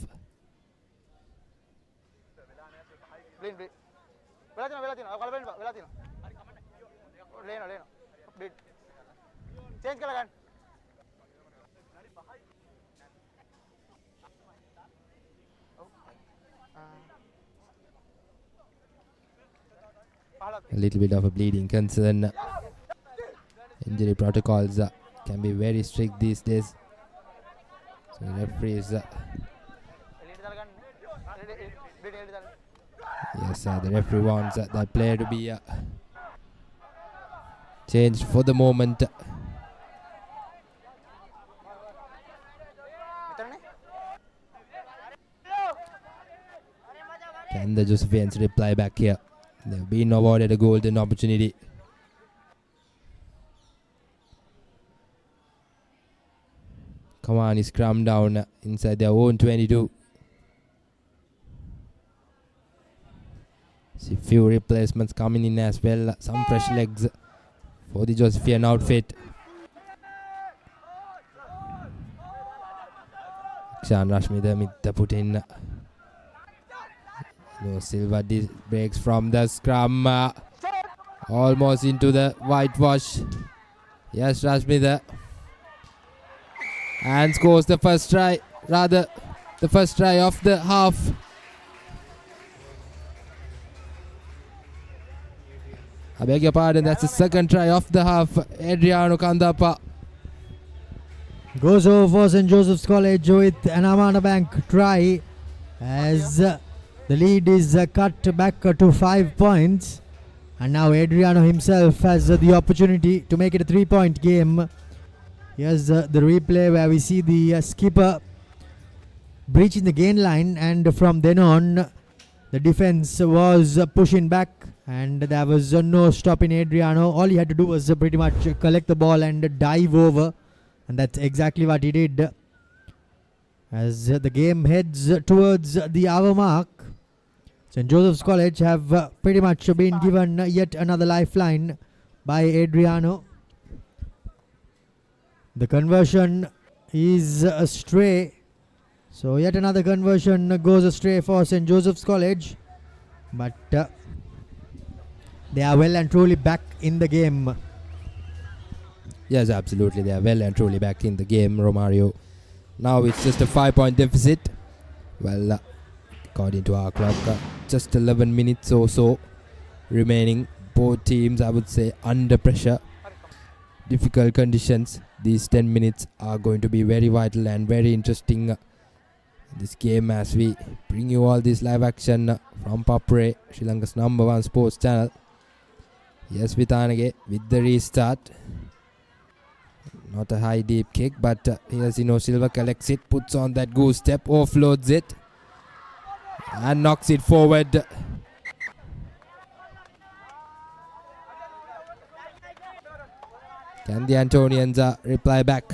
A little bit of a bleeding concern. Injury protocols can be very strict these days. So the referees, the referee wants that player to be changed for the moment. Can the Josephians reply back here? They've been awarded a golden opportunity. Cavani scrum down inside their own 22. See few replacements coming in as well. Some fresh legs for the Josephian outfit. Kshan Rashmida Mitta put in. No Silva breaks from the scrum. Almost into the whitewash. Yes, Rashmida. And scores the first try. Rather, the first try of the half. I beg your pardon, that's the second try of the half. Adriano Kandapa goes over for St. Joseph's College with an Amana Bank try as the lead is cut back to 5 points. And now Adriano himself has the opportunity to make it a 3-point game. Here's the replay where we see the skipper breaching the gain line, and from then on the defense was pushing back and there was no stopping Adriano. All he had to do was pretty much collect the ball and dive over, and that's exactly what he did. As the game heads towards the hour mark, St. Joseph's College have pretty much been given yet another lifeline by Adriano. The conversion is astray. So yet another conversion goes astray for St. Joseph's College. But they are well and truly back in the game. Yes, absolutely. They are well and truly back in the game, Romario. Now it's just a 5-point deficit. Well, according to our clock, just 11 minutes or so remaining. Both teams, I would say, under pressure. Difficult conditions. These 10 minutes are going to be very vital and very interesting this game as we bring you all this live action from Papare, Sri Lanka's #1 sports channel. Yes, Vitanage with the restart. Not a high deep kick, but here's Silva collects it, puts on that goose step, offloads it and knocks it forward. Can the Antonians reply back?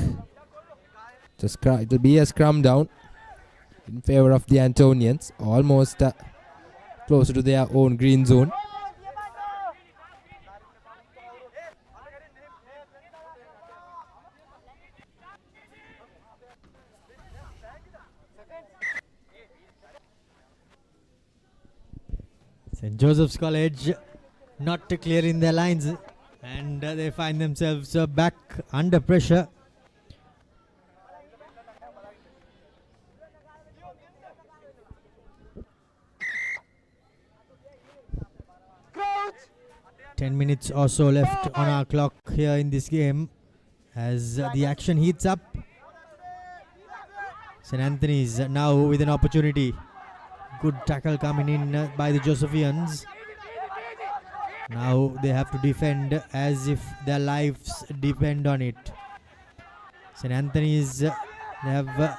It will be a scrum down in favor of the Antonians, almost closer to their own green zone. St. Joseph's College not clearing their lines, and they find themselves back under pressure. Crouch. 10 minutes or so left on our clock here in this game as the action heats up. St. Anthony's now with an opportunity. Good tackle coming in by the Josephians. Now they have to defend as if their lives depend on it. St. Anthony's, they have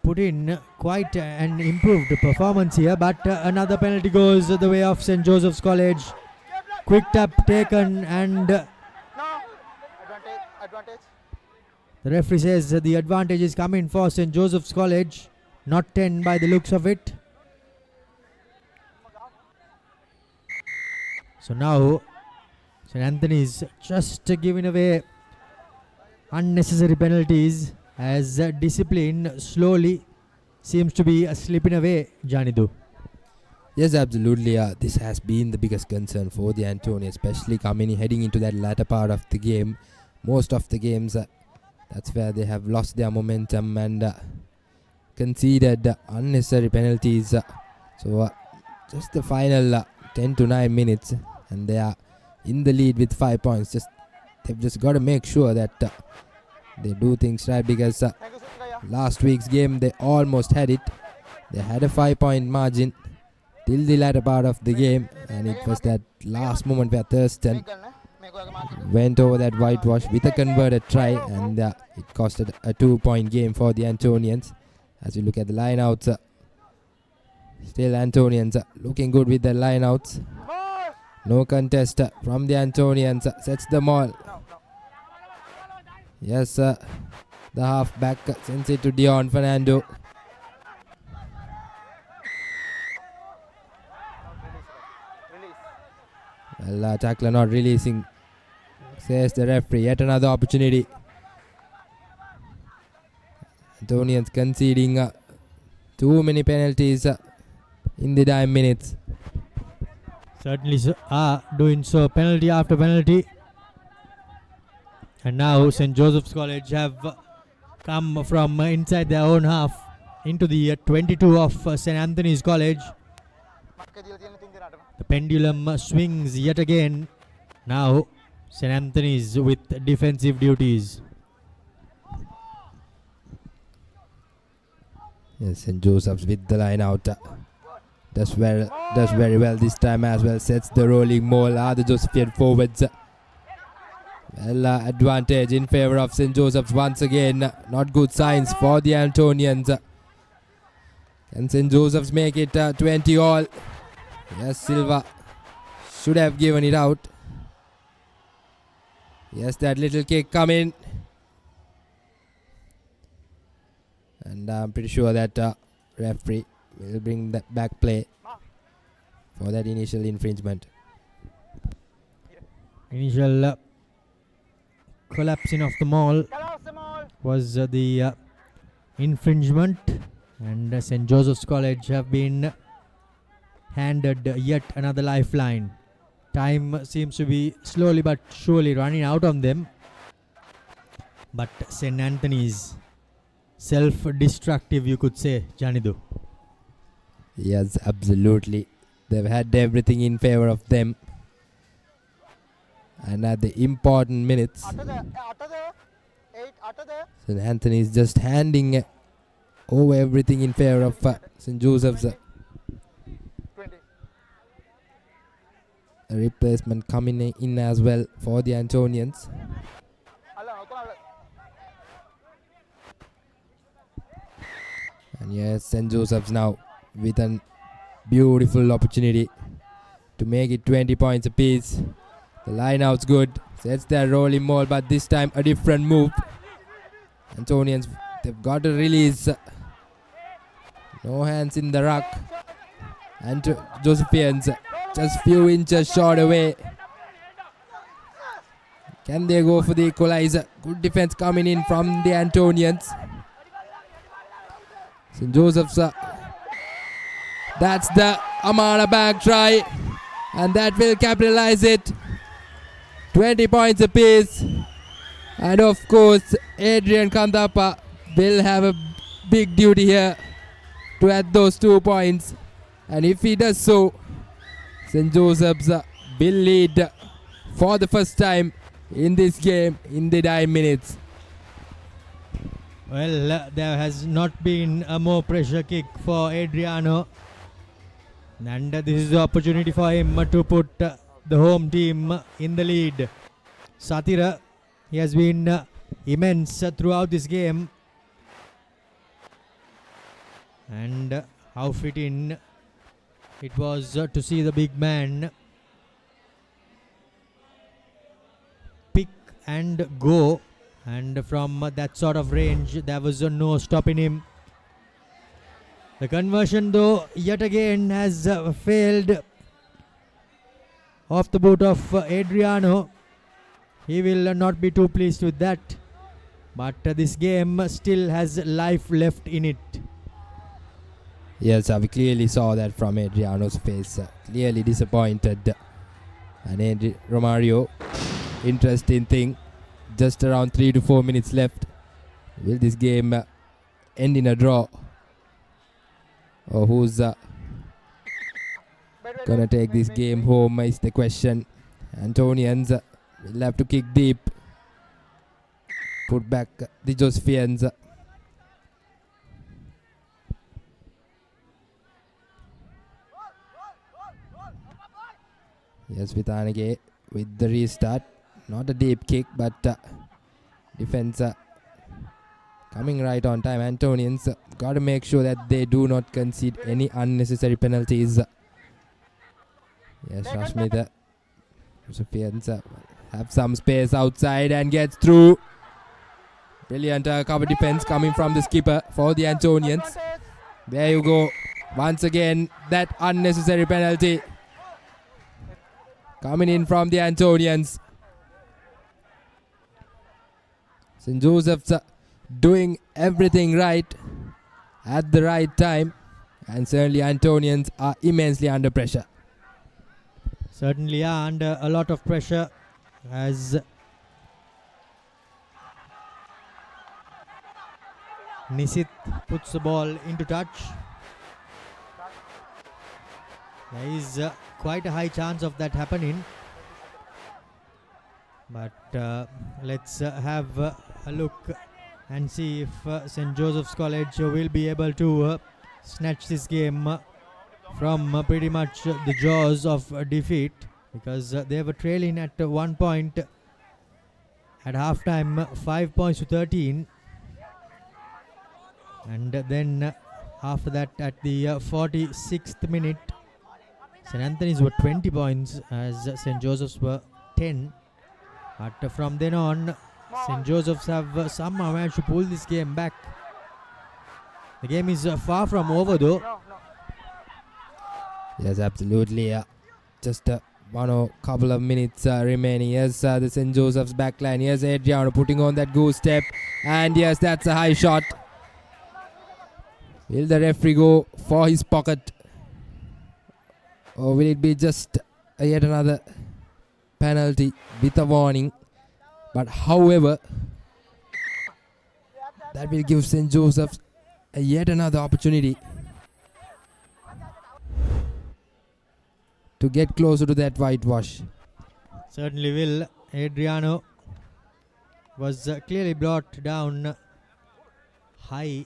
put in quite an improved performance here, but another penalty goes the way of St. Joseph's College. Quick tap taken, and the referee says the advantage is coming for St. Joseph's College. Not 10 by the looks of it. So now St. Anthony's just giving away unnecessary penalties as discipline slowly seems to be slipping away, Janidu. Yes, absolutely. This has been the biggest concern for the Antonians, especially heading into that latter part of the game. Most of the games, that's where they have lost their momentum and conceded unnecessary penalties. So just the final 10 to 9 minutes, and they are in the lead with 5 points. They've just got to make sure that they do things right, because last week's game they almost had it. They had a 5-point margin till the latter part of the game, and it was that last moment where Thurston went over that whitewash with a converted try, and it costed a 2-point game for the Antonians. As you look at the lineouts, still Antonians looking good with the lineouts. No contest from the Antonians. Sets the maul. Yes, the halfback sends it to Dion Fernando. Well, tackler not releasing, says the referee. Yet another opportunity. Antonians conceding too many penalties in the 9 minutes. Certainly are doing so, penalty after penalty. And now St. Joseph's College have come from inside their own half into the 22 of St. Anthony's College. The pendulum swings yet again. Now St. Anthony's with defensive duties. Yes, St. Joseph's with the line out. Does very well this time as well. Sets the rolling maul. The Josephian forwards. Well, advantage in favor of St. Joseph's once again. Not good signs for the Antonians. Can St. Joseph's make it 20 all? Yes, Silva should have given it out. Yes, that little kick coming. And I'm pretty sure that referee will bring that back play for that initial infringement. Initial collapsing of the maul was the infringement, and St. Joseph's College have been handed yet another lifeline. Time seems to be slowly but surely running out on them, but St. Anthony's self-destructive, you could say, Janidu. Yes, absolutely. They've had everything in favor of them. And at the important minutes, St. Anthony is just handing over everything in favor of St. Joseph's. A replacement coming in as well for the Antonians. And yes, St. Joseph's now with a beautiful opportunity to make it 20 points apiece. The line out's good. Sets their rolling maul, but this time a different move. Antonians, they've got to release. No hands in the ruck. And Josephians just few inches short away. Can they go for the equalizer? Good defense coming in from the Antonians. St. Joseph's. That's the Amara back try. And that will capitalize it. 20 points apiece. And of course, Adrian Kandapa will have a big duty here to add those 2 points. And if he does so, St. Joseph's will lead for the first time in this game in the 9 minutes. Well, there has not been a more pressure kick for Adriano. And this is the opportunity for him to put the home team in the lead. Satira, he has been immense throughout this game. And how fitting it was to see the big man pick and go. And from that sort of range, there was no stopping him. The conversion, though, yet again has failed off the boot of Adriano. He will not be too pleased with that. but this game still has life left in it. Yes, we clearly saw that from Adriano's face. Clearly disappointed. And Romario, interesting thing, just around 3 to 4 minutes left. Will this game end in a draw? Or who's gonna take this game home is the question. Antonians will have to kick deep. Put back the Josephians. Yes, Vitanage with the restart. Not a deep kick, but defense coming right on time. Antonians got to make sure that they do not concede any unnecessary penalties. Yes, Rashmita. Josephians have some space outside and gets through. Brilliant cover defense coming from the skipper for the Antonians. There you go. Once again, that unnecessary penalty coming in from the Antonians. St. Joseph's doing everything right at the right time, and certainly Antonians are immensely under pressure. Certainly are under a lot of pressure as Nisit puts the ball into touch. There is quite a high chance of that happening. But let's have a look and see if St. Joseph's College will be able to snatch this game from pretty much the jaws of defeat, because they were trailing at 1 point at halftime, 5 points to 13. And then after that, at the 46th minute, St. Anthony's were 20 points as St. Joseph's were 10. But from then on, St. Joseph's have somehow managed to pull this game back. The game is far from over though. Yes, absolutely. Just one or couple of minutes remaining. Yes, the St. Joseph's backline. Yes, Adriano putting on that goose step. And yes, that's a high shot. Will the referee go for his pocket? Or will it be just yet another penalty with a warning? But however, that will give St. Joseph's yet another opportunity to get closer to that whitewash. Certainly will. Adriano was clearly brought down high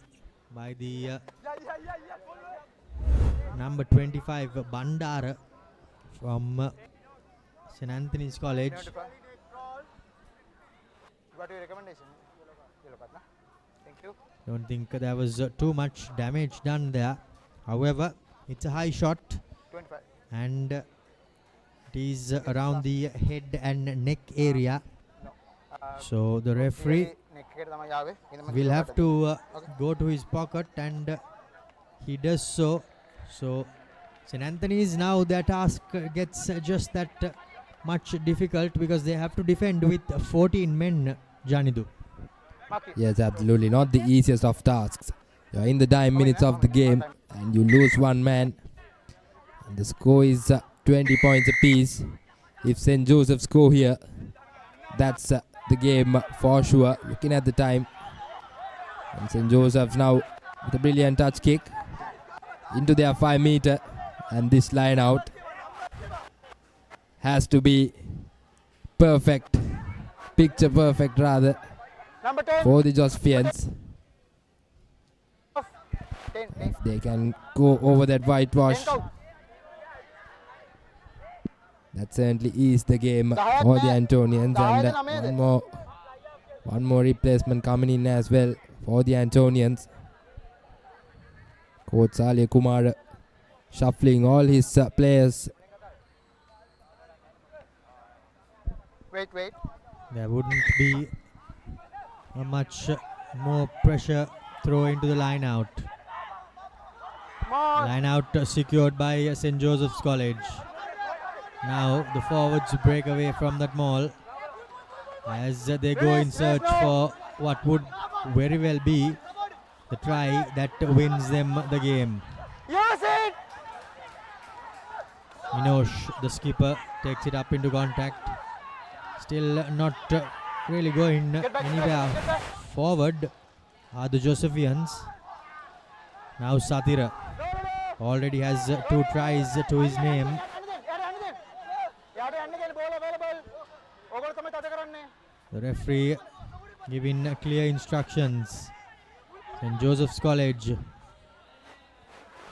by the number 25 Bandara from St. Anthony's College. Got your recommendation? Thank you. Don't think there was too much damage done there. However, it's a high shot 25. And it is around the head and neck area. So the referee will have to go to his pocket, and he does so. So St. Anthony's, now their task gets just that much difficult, because they have to defend with 14 men, Janidu. Yes, absolutely. Not the easiest of tasks. You're in the dying minutes of the game and you lose one man. And the score is 20 points apiece. If St. Joseph score here, that's the game for sure. Looking at the time. And St. Joseph's now with a brilliant touch kick into their 5 meter. And this line out has to be perfect. Picture perfect rather. For the Josephians. If they can go over that whitewash, that certainly is the game for the Antonians. And one more replacement coming in as well for the Antonians. Coach Salya Kumar shuffling all his players. Wait. There wouldn't be much more pressure throw into the line out. Line out secured by St. Joseph's College. Now the forwards break away from that maul as they go in search for what would very well be the try that wins them the game. Minosh, the skipper, takes it up into contact. Still not really going anywhere forward are the Josephians. Now Satira already has 2 tries to his name. The referee giving clear instructions. St. Joseph's College.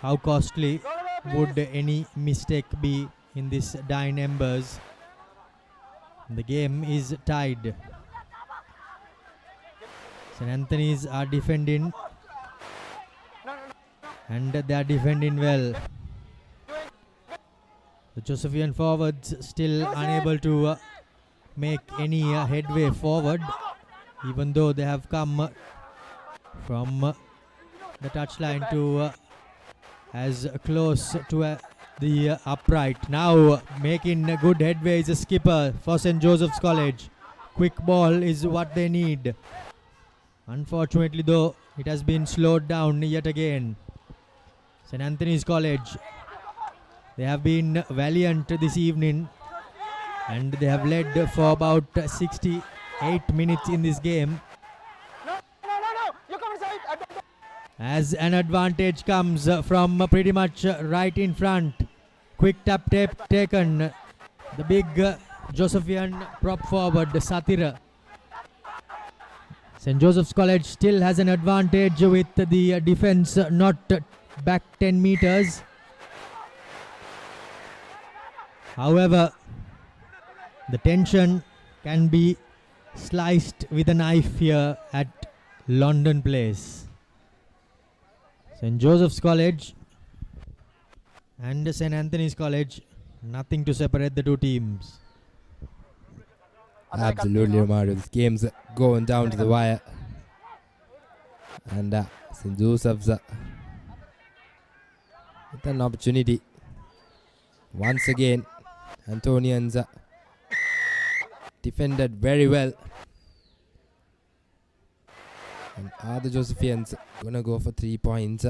How costly would any mistake be in this dying embers? The game is tied. St. Anthony's are defending, and they are defending well. The Josephian forwards still unable to make any headway forward, even though they have come from the touchline to as close to the upright. Now making a good headway is a skipper for St. Joseph's College. Quick ball is what they need. Unfortunately though, it has been slowed down yet again. St. Anthony's College, they have been valiant this evening, and they have led for about 68 minutes in this game. As an advantage comes from pretty much right in front. Quick tap taken. The big Josephian prop forward, Satira. St. Joseph's College still has an advantage with the defense not back 10 meters. However, the tension can be sliced with a knife here at London Place. St. Joseph's College and St. Anthony's College, nothing to separate the two teams. Absolutely, Romario. This game's going down to the wire. And St. Joseph's with an opportunity. Once again, Antonians defended very well. And are the Josephians gonna go for 3 points?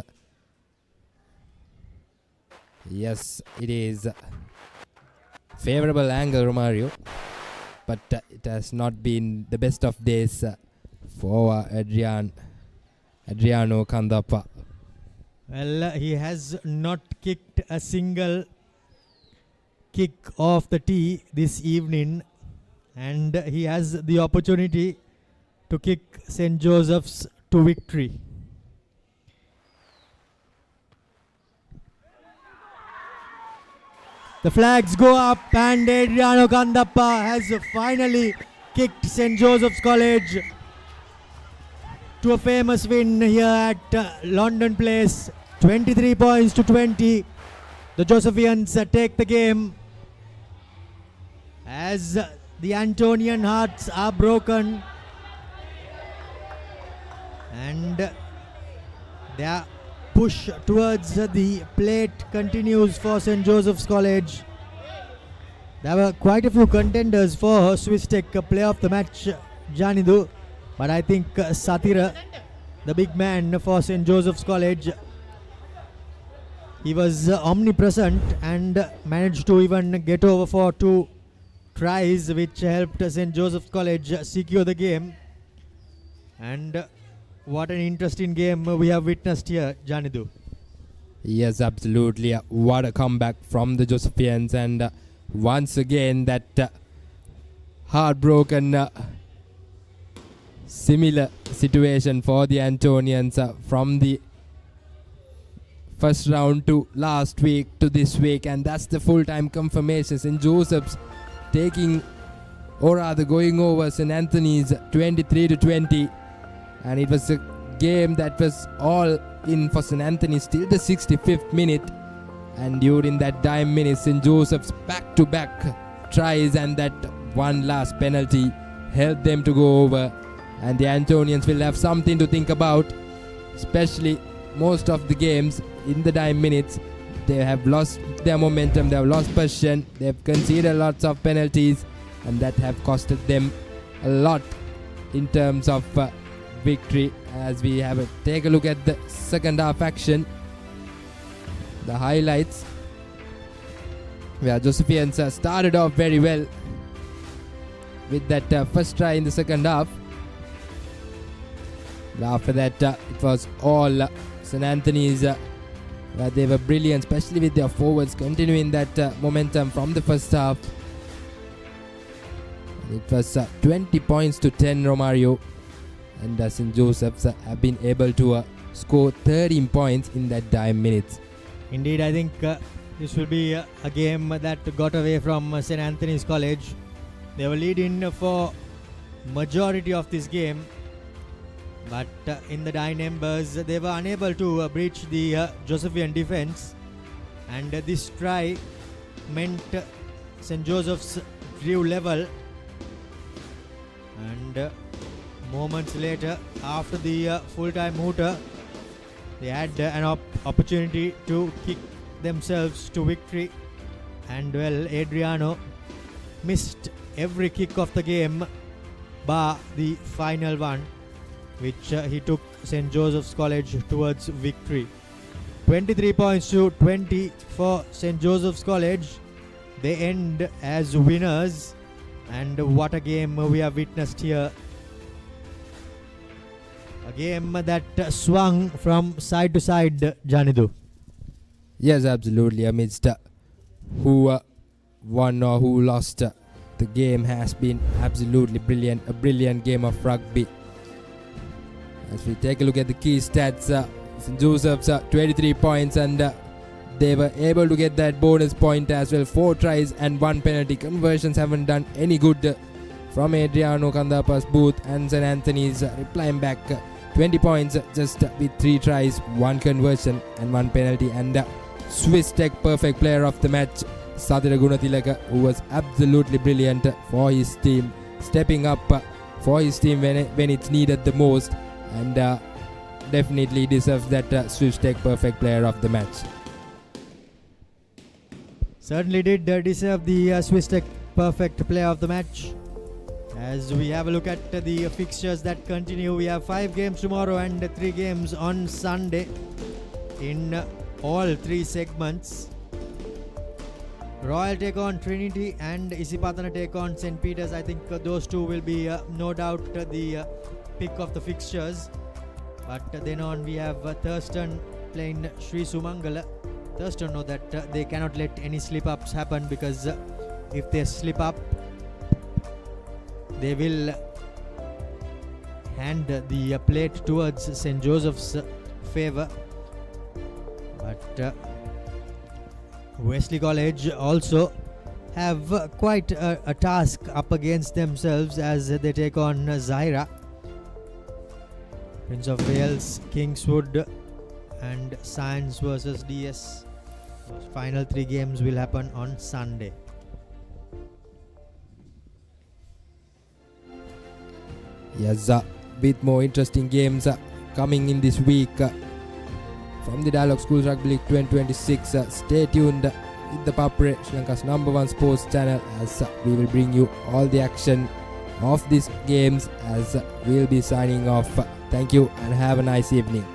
Yes, it is. Favorable angle, Romario. But it has not been the best of days for Adriano Kandappa. Well, he has not kicked a single kick off the tee this evening, and he has the opportunity to kick St. Joseph's to victory. The flags go up, and Adriano Kandappa has finally kicked St. Joseph's College to a famous win here at London Place. 23 points to 20. The Josephians take the game as the Antonian hearts are broken, and their push towards the plate continues for St. Joseph's College. There were quite a few contenders for Swiss Tech Player of the Match, Janidu, but I think Satira, the big man for St. Joseph's College, he was omnipresent and managed to even get over for 2 tries, which helped St. Joseph's College secure the game. And what an interesting game we have witnessed here, Janidu. Yes, absolutely. What a comeback from the Josephians, and once again that heartbroken similar situation for the Antonians from the first round to last week to this week, and that's the full-time confirmation. St. Joseph's taking, or rather going over St. Anthony's 23-20. And it was a game that was all in for St. Anthony's till the 65th minute. And during that dime minute, St. Joseph's back-to-back tries and that one last penalty helped them to go over. And the Antonians will have something to think about, especially most of the games in the dime minutes. They have lost their momentum, they have lost possession, they have conceded lots of penalties, and that have costed them a lot in terms of victory. As we have a take a look at the second half action, the highlights, where Josephians started off very well with that first try in the second half. After that, it was all St. Anthony's, where they were brilliant, especially with their forwards continuing that momentum from the first half. It was 20 points to 10, Romario, and St. Joseph's have been able to score 13 points in that 9 minutes. Indeed, I think this will be a game that got away from St. Anthony's College. They were leading for majority of this game, but in the dying embers they were unable to breach the Josephian defense, and this try meant St. Joseph's drew level, and moments later, after the full-time hooter, they had an opportunity to kick themselves to victory, and well, Adriano missed every kick of the game bar the final one, which he took St. Joseph's College towards victory. 23 points to 20 for St. Joseph's College. They end as winners, and what a game we have witnessed here. A game that swung from side to side, Janidu. Yes, absolutely. Amidst who won or who lost, the game has been absolutely brilliant. A brilliant game of rugby. As we take a look at the key stats, St. Joseph's 23 points, and they were able to get that bonus point as well. 4 tries and 1 penalty. Conversions haven't done any good from Adriano Kandapa's booth, and St. Anthony's replying back 20 points just with 3 tries, 1 conversion and 1 penalty. And Swiss Tech perfect player of the match, Sadira Gunatilaka, who was absolutely brilliant for his team, stepping up for his team when it's needed the most, and definitely deserves that Swiss Tech perfect player of the match. Certainly did deserve the Swiss Tech perfect player of the match. As we have a look at the fixtures that continue, we have 5 games tomorrow and 3 games on Sunday in all 3 segments. Royal take on Trinity and Isipatana take on St. Peter's. I think those two will be no doubt the pick of the fixtures. But then on we have Thurston playing Sri Sumangala. Thurston know that they cannot let any slip-ups happen, because if they slip up, they will hand the plate towards St. Joseph's favour. But Wesley College also have quite a task up against themselves as they take on Zaira. Prince of Wales, Kingswood and Science versus DS. Those final 3 games will happen on Sunday. Yes, a bit more interesting games coming in this week from the Dialog Schools Rugby League 2026. Stay tuned with the Papare, Sri Lanka's #1 sports channel, as we will bring you all the action of these games as we'll be signing off. Thank you and have a nice evening.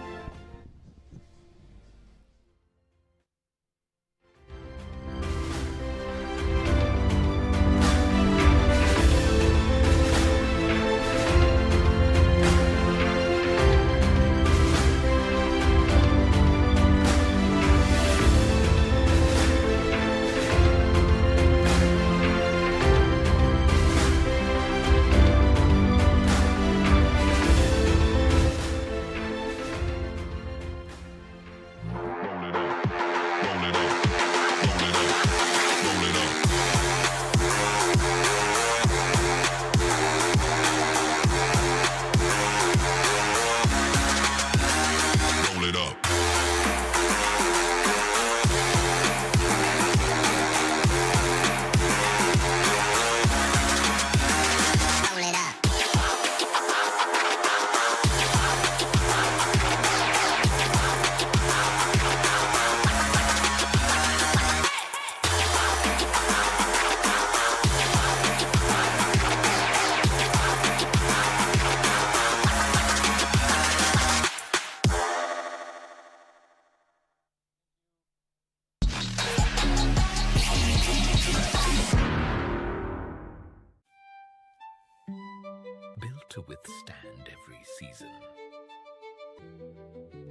to withstand every season.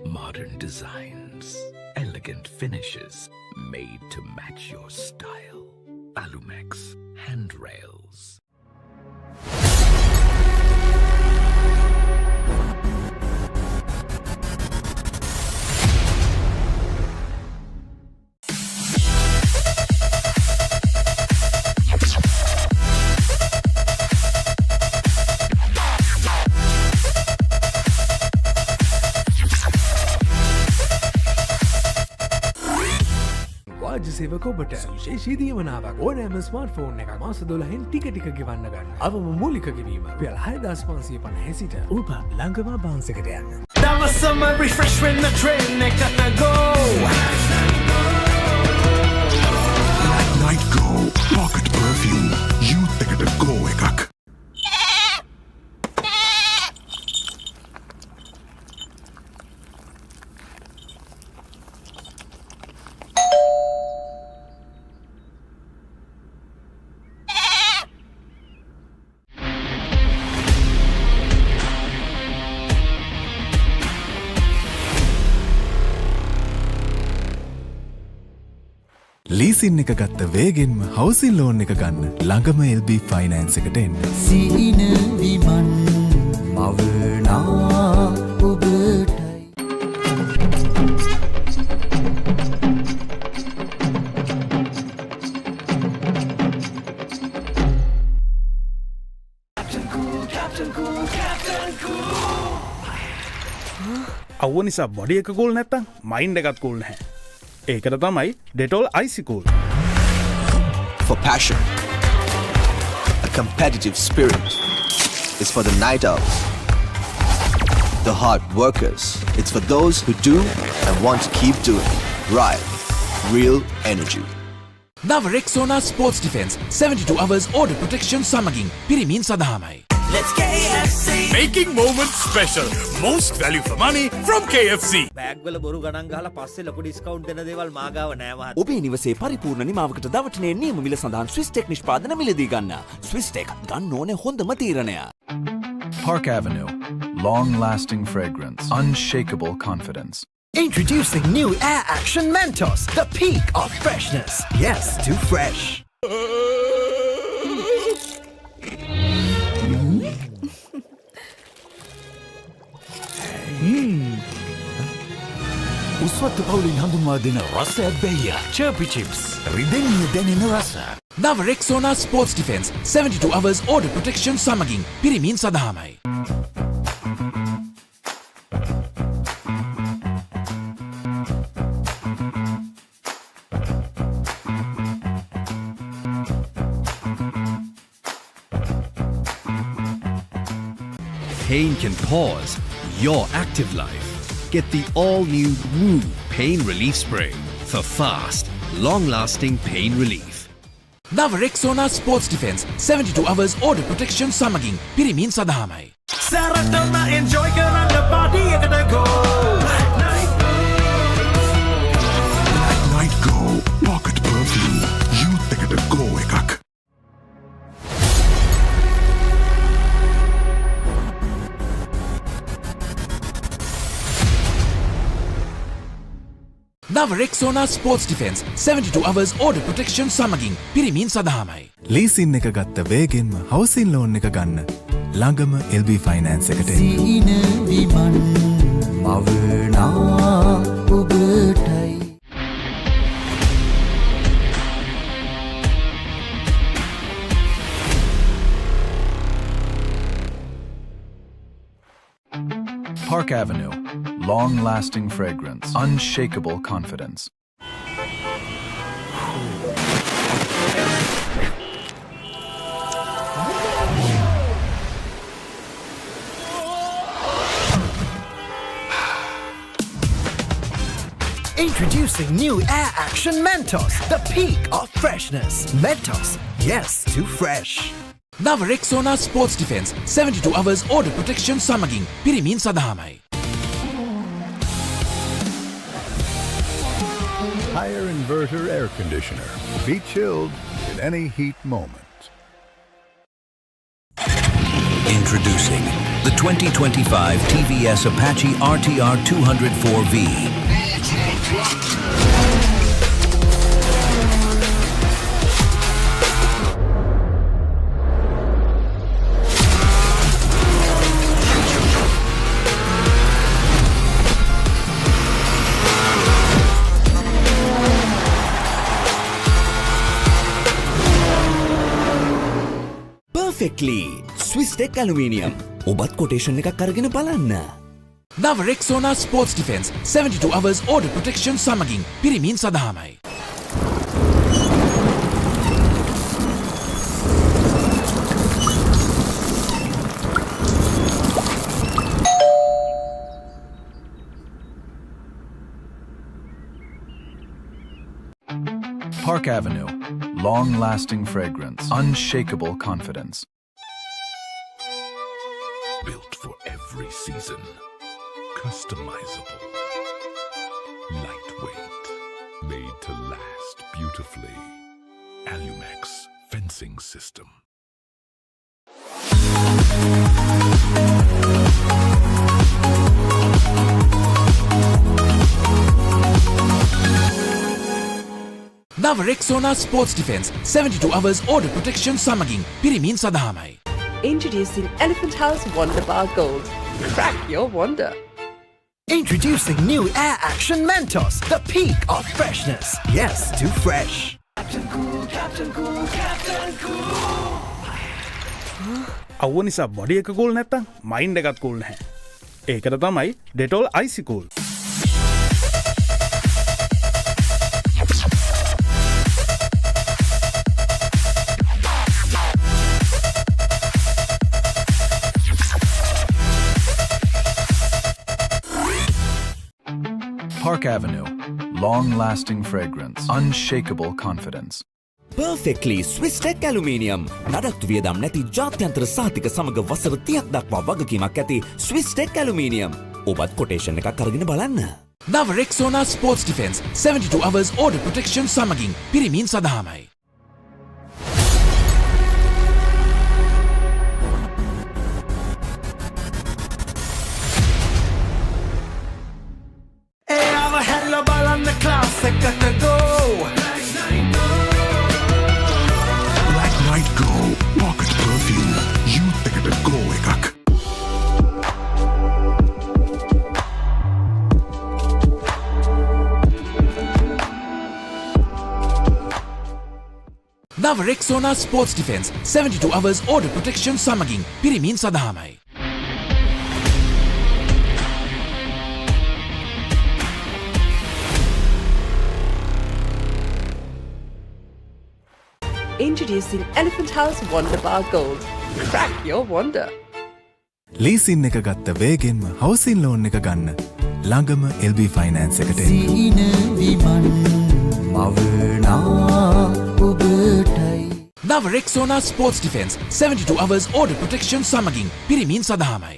Modern designs, elegant finishes, made to match your style. Alumex handrails. සේවක ඔබට විශේෂී දීවනාවක් ඕනෑම smartphone එකක් මාස 12න් ටික ටික ගෙවන්න ගන්න. අවම මූලික ගෙවීම රුපියල් 6550 සිට ඔබ ළඟම බාන්ස් එකට යන්න. Dawasam refresh when the train ekata go. Night Go Pocket Perfume Youth ekata go ekak. Leasing එක ගත්ත වේගෙන්ම හවසින් ලෝන් එක ගන්න ළඟම LB ෆයිනෑන්ස් එකට එන්න. සීන විමන් මවනා ඔබටයි. අවුව නිසා බොඩි එක කූල් නැත්තම් මයින්ඩ් එකත් කූල් නැහැ. ඒකට තමයි Dettol Icy Cool. For passion, a competitive spirit. It's for the night owls, the hard workers. It's for those who do and want to keep doing. Right, real energy. Now Rexona Sports Defense 72 hours order protection සමගින් පිරිමින් සඳහාමයි. Let's KFC! Making moments special. Most value for money from KFC. Bag වල බොරු ගණන් ගහලා පස්සේ ලොකු discount දෙන දේවල් මාගාව නෑ මහත්තයා. ඔබේ නිවසේ පරිපූර්ණ නිමාවකට දවටනේ නියම මිල සඳහන් ස්විස් ටෙක් නිෂ්පාදන මිලදී ගන්න. ස්විස් ටෙක් ගන්න ඕනේ හොඳම තීරණය. Park Avenue. Long-lasting fragrance. Unshakable confidence. Introducing new Air Action Mentos, the peak of freshness. Yes, too fresh. උස්වත්තු පවුලින් හඳුන්වා දෙන රසයක් බැයිය. Chirpy Chips. රිදෙන්නේ දැනෙන රස. Now Rexona Sports Defense 72 hours order protection සමගින් පිරිමින් සඳහාමයි. Pain can pause your active life. Get the all-new Woo Pain Relief Spray for fast, long-lasting pain relief. Now Rexona Sports Defense 72 hours order protection සමගින් පිරිමින් සඳහාමයි. Saratama enjoy කරන්න party එකට go. Night Go Pocket Perfume Youth ekata go ekak. Now Rexona Sports Defense 72 hours order protection සමගින් පිරිමින් සඳහාමයි. Leasing එක ගත්ත වේගෙන්ම හවසින් loan එක ගන්න ළඟම LB ෆයිනෑන්ස් එකට එන්න. සීන විමන් මවනා ඔබටයි. Park Avenue. Long-lasting fragrance. Unshakable confidence. Introducing new Air Action Mentos, the peak of freshness. Mentos, yes, too fresh. Now Rexona Sports Defense 72 hours order protection සමගින් පිරිමින් සඳහාමයි. Higher inverter air conditioner. Be chilled in any heat moment. Introducing the 2025 TVS Apache RTR 204V. Perfectly. Swiss Tech Aluminium. ඔබත් quotation එකක් අරගෙන බලන්න. නව Rexona sports defence 72 hours order protection සමගින් පිරිමින් සඳහාමයි. Park Avenue. Long-lasting fragrance. Unshakable confidence. Built for every season. Customizable. Lightweight. Made to last beautifully. Alumex fencing system. නව Rexona sports defence 72 hours order protection සමගින් පිරිමින් සඳහාමයි. Introducing Elephant House Wonder Bar Gold. Crack your wonder. Introducing new Air Action Mentos, the peak of freshness. Yes, too fresh. Captain Cool, Captain Cool, Captain Cool. අවුව නිසා body එක cool නැත්තම් mind එකත් cool නැහැ. ඒකට තමයි Dettol Icy Cool. Park Avenue. Long-lasting fragrance. Unshakable confidence. Perfectly Swiss Tech Aluminium. නඩත්තු වියදම් නැති ජාත්‍යන්තර සාතික සමග වසර 30ක් දක්වා වගකීමක් ඇති Swiss Tech Aluminium. ඔබත් කොටේෂන් එකක් අරගෙන බලන්න. නව Rexona sports defence 72 hours order protection සමගින් පිරිමින් සඳහාමයි. Black Night Go. Pocket perfume. Youth එකට go එකක්. නව Rexona sports defence 72 hours order protection සමගින් පිරිමින් සඳහාමයි. Introducing Elephant House Wonder Bar Gold. Crack your wonder. Leasing එක ගත්ත වේගෙන්ම හවසින් ලෝන් එක ගන්න. ළඟම LB ෆයිනෑන්ස් එකට එන්න. නව Rexona sports defence 72 hours order protection සමගින් පිරිමින් සඳහාමයි.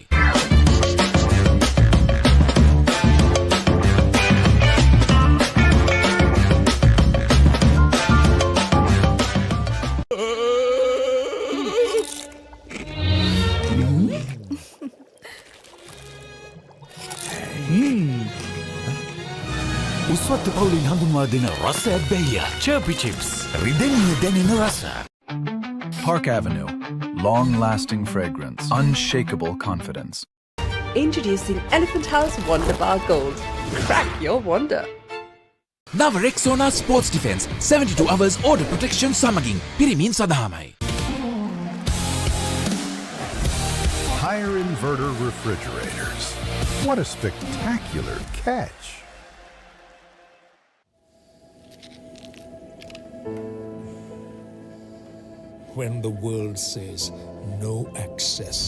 උස්වත්තු පවුලින් හඳුන්වා දෙන රස ඇබ්බැහිය චර්පි චිප්ස් රිදෙන්නේ දැනෙන රස. Park Avenue. Long-lasting fragrance. Unshakable confidence. Introducing Elephant House Wonder Bar Gold. Crack your wonder. නව Rexona sports defence 72 hours order protection සමගින් පිරිමින් සඳහාමයි. Higher inverter refrigerators. What a spectacular catch. When the world says no access.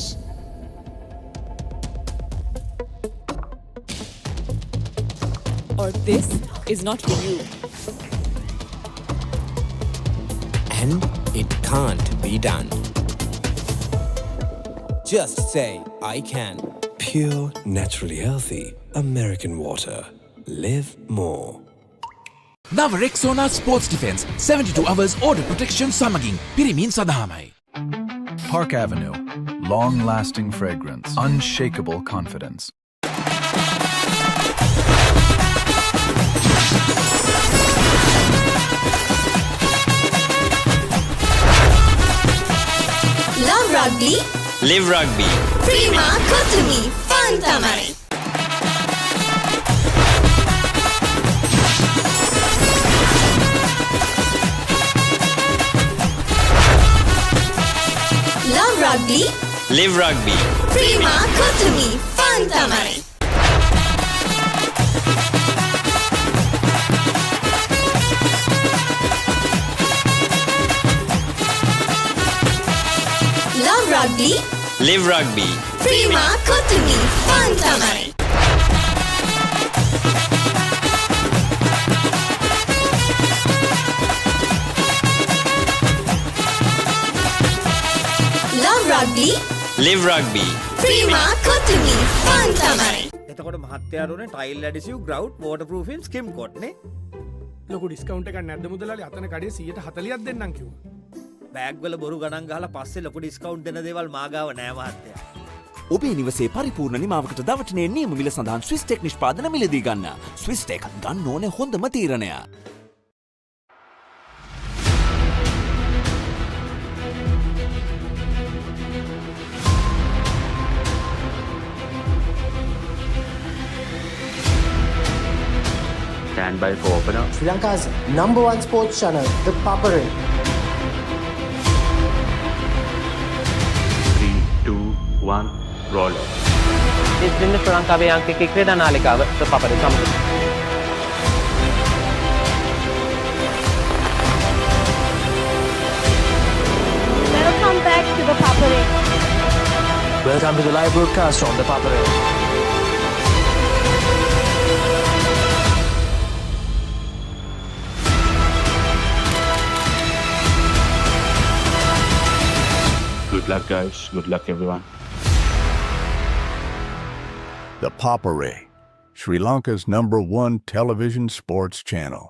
Or this is not for you. And it can't be done. Just say, I can. Pure, naturally healthy American water. Live more. නව Rexona sports defence 72 hours order protection සමගින් පිරිමින් සඳහාමයි. Park Avenue. long-lasting fragrance, unshakable confidence. Love rugby. Live rugby. Prima Kotumi. Fun tamari. Love rugby. Live rugby. Prima Kotumi. Fun tamari. Love rugby. Live rugby. Prima Kotumi. Fun tamari. Love rugby. Live rugby. Prima Kotumi. Fun tamari. එතකොට මහත්තයාරුනේ tile ඇඩිසිව් ග්‍රවුට් වෝටර්ප්‍රූෆින් ස්කිම් කොට් නේ ලොකු discount එකක් නැද්ද මුදලාලි අතන කඩේ 140ක් දෙන්නම් කිව්වා. බෑග් වල බොරු ගණන් ගහලා පස්සේ ලොකු ඩිස්කවුන්ට් දෙන දේවල් මාගාව නෑ මහත්තයා. ඔබේ නිවසේ පරිපූර්ණ නිමාවකට දවටනේ නියම මිල සඳහන් ස්විස්ටෙක් නිෂ්පාදන මිලදී ගන්න. ස්විස්ටෙක් ගන්න ඕනේ හොඳම තීරණය. Stand by for opener. Sri Lanka's #1 sports channel, ThePapare. 3, 2, 1, roll. ඉතින් ශ්‍රී ලංකාවේ අංකික ක්‍රීඩා නාලිකාව ThePapare සමග. Welcome back to ThePapare. Welcome to the live broadcast from ThePapare. Good luck, guys. Good luck, everyone. The Papare, Sri Lanka's #1 television sports channel.